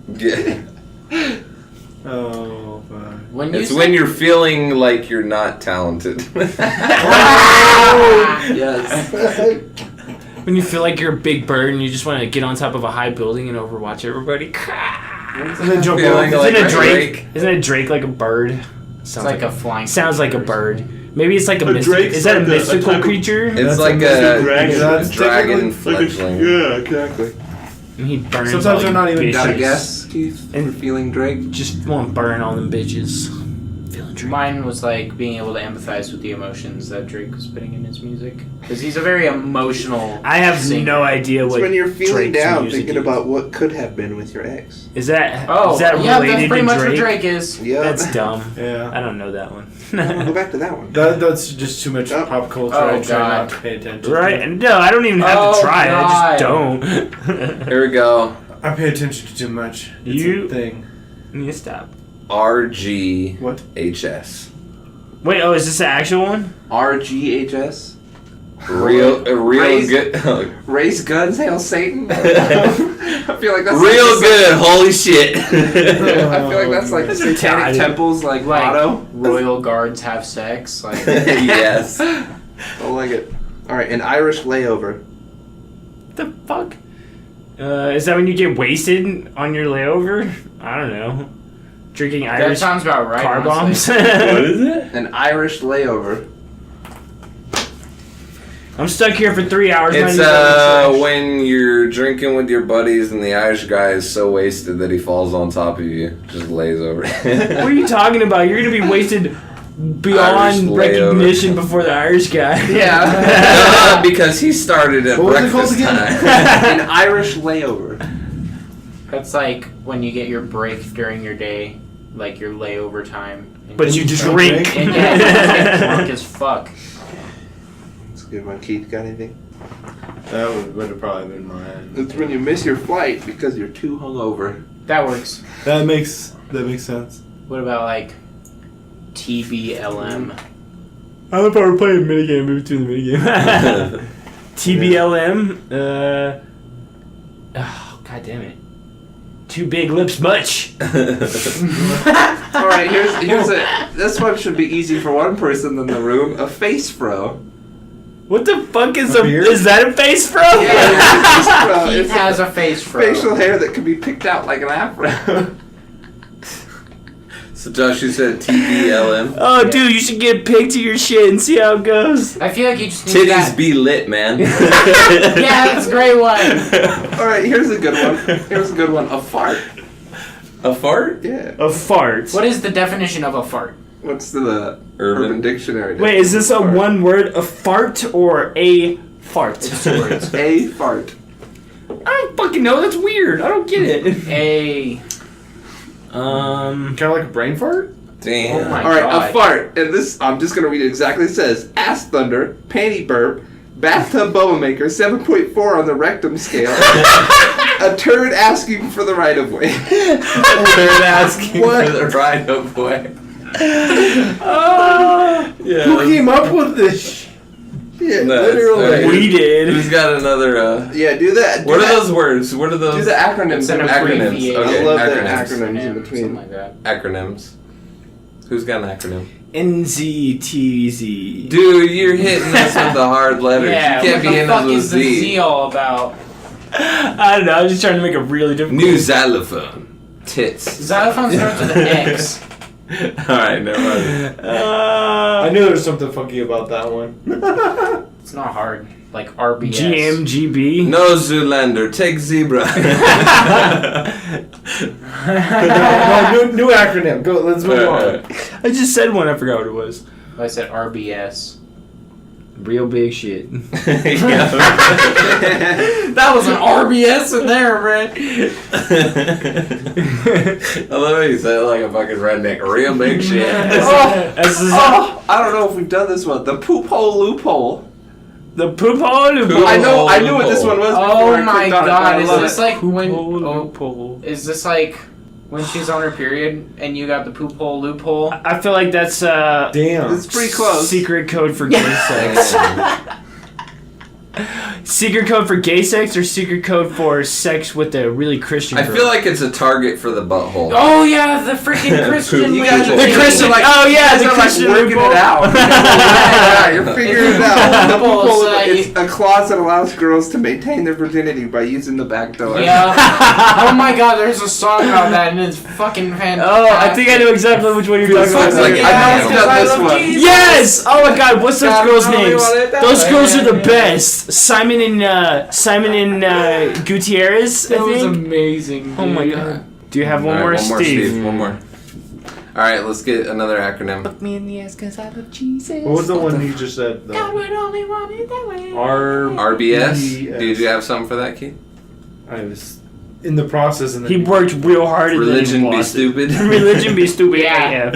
Yeah. Oh, fuck. When you It's said- when you're feeling like you're not talented. Yes. when you feel like you're a big bird and you just want to get on top of a high building and overwatch everybody. And then jump Feeling off. like Isn't a Drake. Drake? Isn't a Drake like a bird? It's Sounds like a flying. Sounds like a creature. bird. Maybe it's like a mystical. drake's Is that like a a mystical type of- creature? It's That's like a a dragon. That's dragon technically fledgling. Yeah, exactly. And he burns. Sometimes all they're them not even- bitches. Got a guess, Keith? And- For feeling Drake? Just want to burn all them bitches. Feeling Drake. Mine was like being able to empathize with the emotions that Drake was putting in his music because he's a very emotional. I have singer. no idea It's what. when you're feeling Drake's down, music thinking is. about what could have been with your ex. Is that? Oh, is that yeah, related that's pretty to much Drake? what Drake is. Yeah. That's dumb. Yeah. I don't know that one. Go back to that one. That's just too much Oh. pop culture. Oh, I try God. not to pay attention. Right? And no, I don't even have Oh, to try. I God. just don't. Here we go. I pay attention to too much. It's You- a thing. You need to stop. RGHS. What? Wait, oh, is this the actual one? RGHS? Real Raise- good. Raise guns, hail Satan? I feel like that's Real like good. Holy shit. I feel like that's like That's Satanic Italian. Temple's like motto. Royal guards have sex. Like Yes. I like it. Alright, an Irish layover. The fuck? Is that when you get wasted on your layover? I don't know. Drinking That Irish sounds about right. car bombs. honestly. What is it? An Irish layover. I'm stuck here for 3 hours. It's not even when you're drinking with your buddies and the Irish guy is so wasted that he falls on top of you, just lays over. What are you talking about? You're gonna be wasted Irish beyond layover. recognition before the Irish guy. Yeah. Because he started at What was it called breakfast again? time. An Irish layover. That's like when you get your break during your day, like your layover time. And But you drink. and yeah, you get drunk as fuck. That's a good one. Keith, got anything? That would have probably been mine. It's when you miss your flight because you're too hungover. That works. That makes sense. What about like TBLM? I love how we're playing a minigame in between the minigame. TBLM. Oh, god damn it. Two big lips much. All right, here's a. This one should be easy for one person in the room. A face fro. What the fuck is A a beard? is that a face fro? Yeah, He it's has a face fro. facial hair that can be picked out like an afro. So Josh, you said TBLM. Oh, dude, you should get a pic to your shit and see how it goes. I feel like you just need Titties that. be lit, man. Yeah, that's a great one. All right, here's a good one. A fart. A fart? Yeah. A fart. What is the definition of a fart? What's the Urban. Urban Dictionary? Wait, is this a Fart. one word, a fart, or a fart? It's 2 words. A fart. I don't fucking know. That's weird. I don't get it. A. Kind of like a brain fart? Damn. Oh my All right, God. a fart, and this I'm just gonna read it exactly. It says ass thunder, panty burp, bathtub bubble maker, 7.4 on the rectum scale, a turd asking for the right of way. They're asking What? for the right of way. Yeah. Who came up with this shit? No, Literally. We did. Who's got another? Yeah, do that. What are those words? What are those? Do the acronyms. It's an acronyms. abbreviation. Okay, I love acronyms. the acronyms in Something between. like that. Acronyms. Who's got an acronym? NZTZ. Dude, you're hitting us with the hard letters. Yeah, you can't what be the hitting fuck us with is the Z Z. all about? I don't know. I was just trying to make it really difficult. New xylophone. Tits. Xylophone starts with an X. Alright, never mind. I knew there was something funky about that one. It's not hard. Like RBS. GMGB. No, Zoolander. Take zebra. No, new acronym. Go. Let's move on. I just said one. I forgot what it was. I said RBS. Real big shit. Yeah. That was an RBS in there, man. I love how you said it like a fucking redneck. Real big shit. Oh, I don't know if we've done this one. The poop hole loophole. The poop hole. Poop I hole knew what this loophole. one was. Before Oh I my clicked on it, but god, I is love this it. like when loophole. is this like when she's on her period and you got the poop hole loophole? I feel like that's Damn. It's pretty close. secret code for gay sex. Secret code for gay sex or secret code for sex with a really Christian I girl? feel like it's a target for the butthole. Oh yeah, the freaking Christian. You guys are loophole. the Christian, like, oh yeah, You the guys are, Christian like, working loophole. it out. Yeah, you're figuring it out. The Loophole, loophole so is a clause that allows girls to maintain their virginity by using the back door. Yeah. Oh my god, there's a song about that and it's fucking fantastic. Oh, I think I know exactly which one you're talking about. Fuck's like, Yeah, I know it's because got I this love one. Jesus. Yes! Oh my god, what's those God, girls' tell me names? what it does. Those girls are the best. Simon and Gutierrez, I That was think. amazing. Oh my dude. god. Do you have one Alright, more, Steve? One more. Alright, let's get another acronym. Fuck me in the ass cause I love Jesus. What was the one you just said? God would only want it that way. RBS? Did you have something for that, Keith? I was in the process, and then He worked real hard and then he Religion be lost it. stupid. Religion be stupid. Yeah. AF.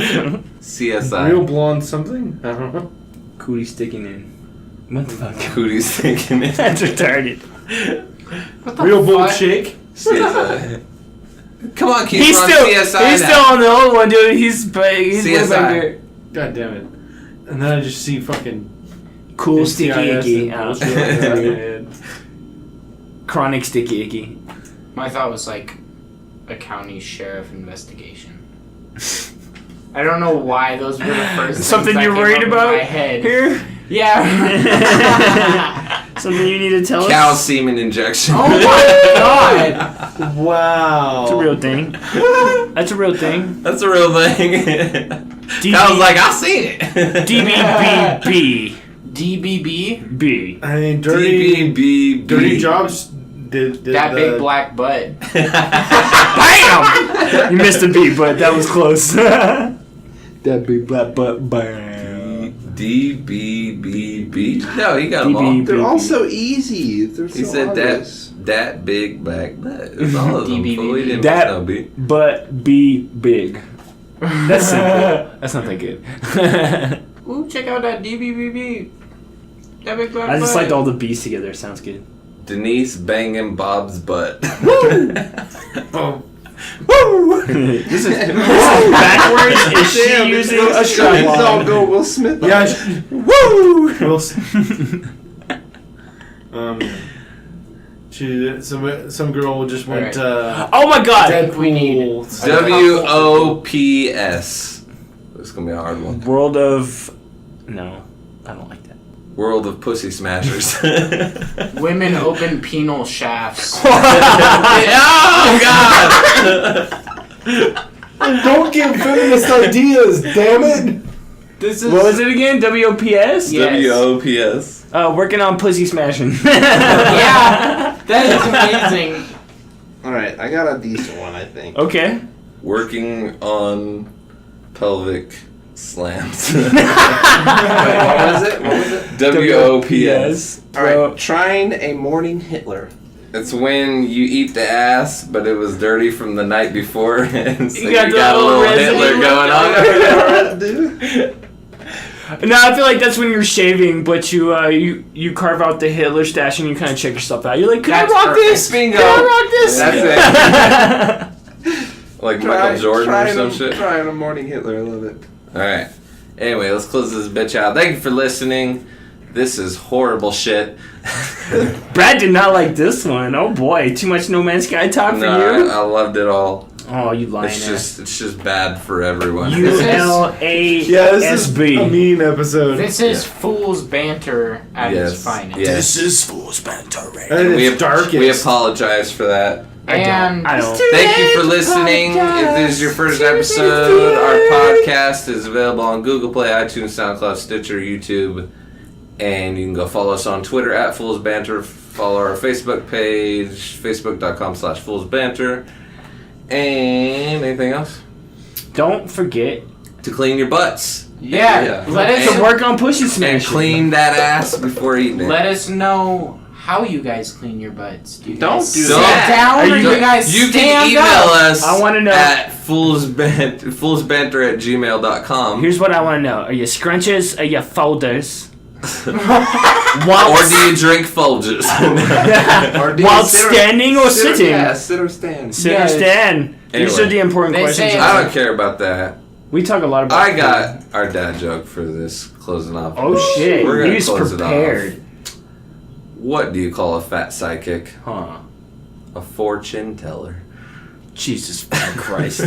CSI. real blonde something. I don't know. Cootie sticking in. What the fuck? Cooties thinking it. That's retarded. What the Real bull fuck? shake. CSI. Come on, Keith. He's we're on still CSI he's now. still on the old one, dude. He's way CSI. back there. God damn it! And then I just see fucking Cool sticky NCIS icky. and bullshit like that in my head. Chronic sticky icky. My thought was like a county sheriff investigation. I don't know why those were the first Something things that you're came worried up in about my head. here? Yeah. Something you need to tell us? Cow semen injection. Oh my god! Wow. It's a real thing. That's a real thing. That's a real thing. I was like, I seen it. DBBB. DBB? B. I mean, dirty DBB. jobs. Did That the, big black butt. Bam! You missed a B, but that was close. That big black butt. Bam. DBBB. No, you got them all. DBB. They're all so easy. They're He so said obvious. that big black butt. It's all of them. DBB. Fool. He didn't That- miss no B. But be big. That's simple. That's not that good. Ooh, check out that DBBB. That big black I just butt. liked all the B's together. Sounds good. Denise banging Bob's butt. Oh, Woo! This is backwards. Is she Damn, using Will a strap Smith. Let's all on? go Will Smith. yeah. Woo! Some girl just went. Oh my god! Deadpool. We need WOPS. This is gonna be a hard one. World of. No, I don't like that. World of Pussy Smashers. Women open penal shafts. Oh God! Don't give feminist ideas, damn it! This is What was it again? WOPS? Yes. WOPS. Working on pussy smashing. Yeah, that is amazing. All right, I got a decent one, I think. Okay. Working on pelvic slams. Wait, what was it? What was it? WOPS. All right, trying a morning Hitler. It's when you eat the ass, but it was dirty from the night before, and so You you got got, the a little residue Hitler going on. Dude. No, I feel like that's when you're shaving, but you carve out the Hitler stash and you kind of check yourself out. You're like, can That's I rock perfect. this? Bingo. Can I rock this? That's Like Michael Jordan or some shit. Trying a morning Hitler, I love it. Alright. Anyway, let's close this bitch out. Thank you for listening. This is horrible shit. Brad did not like this one. Oh boy, too much No Man's Sky talk for No, you. I loved it all. Oh, you lying It's just bad for everyone. Yeah, this is a mean episode. This is Fool's Banter at its Yes. finest. Yes. is Fool's Banter. And we, it's darkest. we apologize for that. And I don't. Thank you for listening. If this is your first episode, our podcast is available on Google Play, iTunes, SoundCloud, Stitcher, YouTube, and you can go follow us on Twitter at Fools Banter. Follow our Facebook page, facebook.com/foolsbanter. And anything else? Don't forget To clean your butts. yeah, let us to work on pussy And smashing. clean that ass before eating it. let us know how you guys clean your butts. Do you Don't guys do sit that. down or Are do you- you guys You can stand email up? us I wanna know- at foolsbanter@gmail.com. Here's what I want to know: are you scrunches? Are you folders? Or do you drink Folgers? Or do you While sit or- standing or sit sitting? Yeah, sit or stand. Sit Yeah, or stand? These Anyway. are the important They questions. say- I don't care about that. We talk a lot about. I got our dad joke for this closing off. Oh shit! We're gonna He's close it off. prepared. What do you call a fat sidekick? Huh? A fortune teller. Jesus fucking Christ!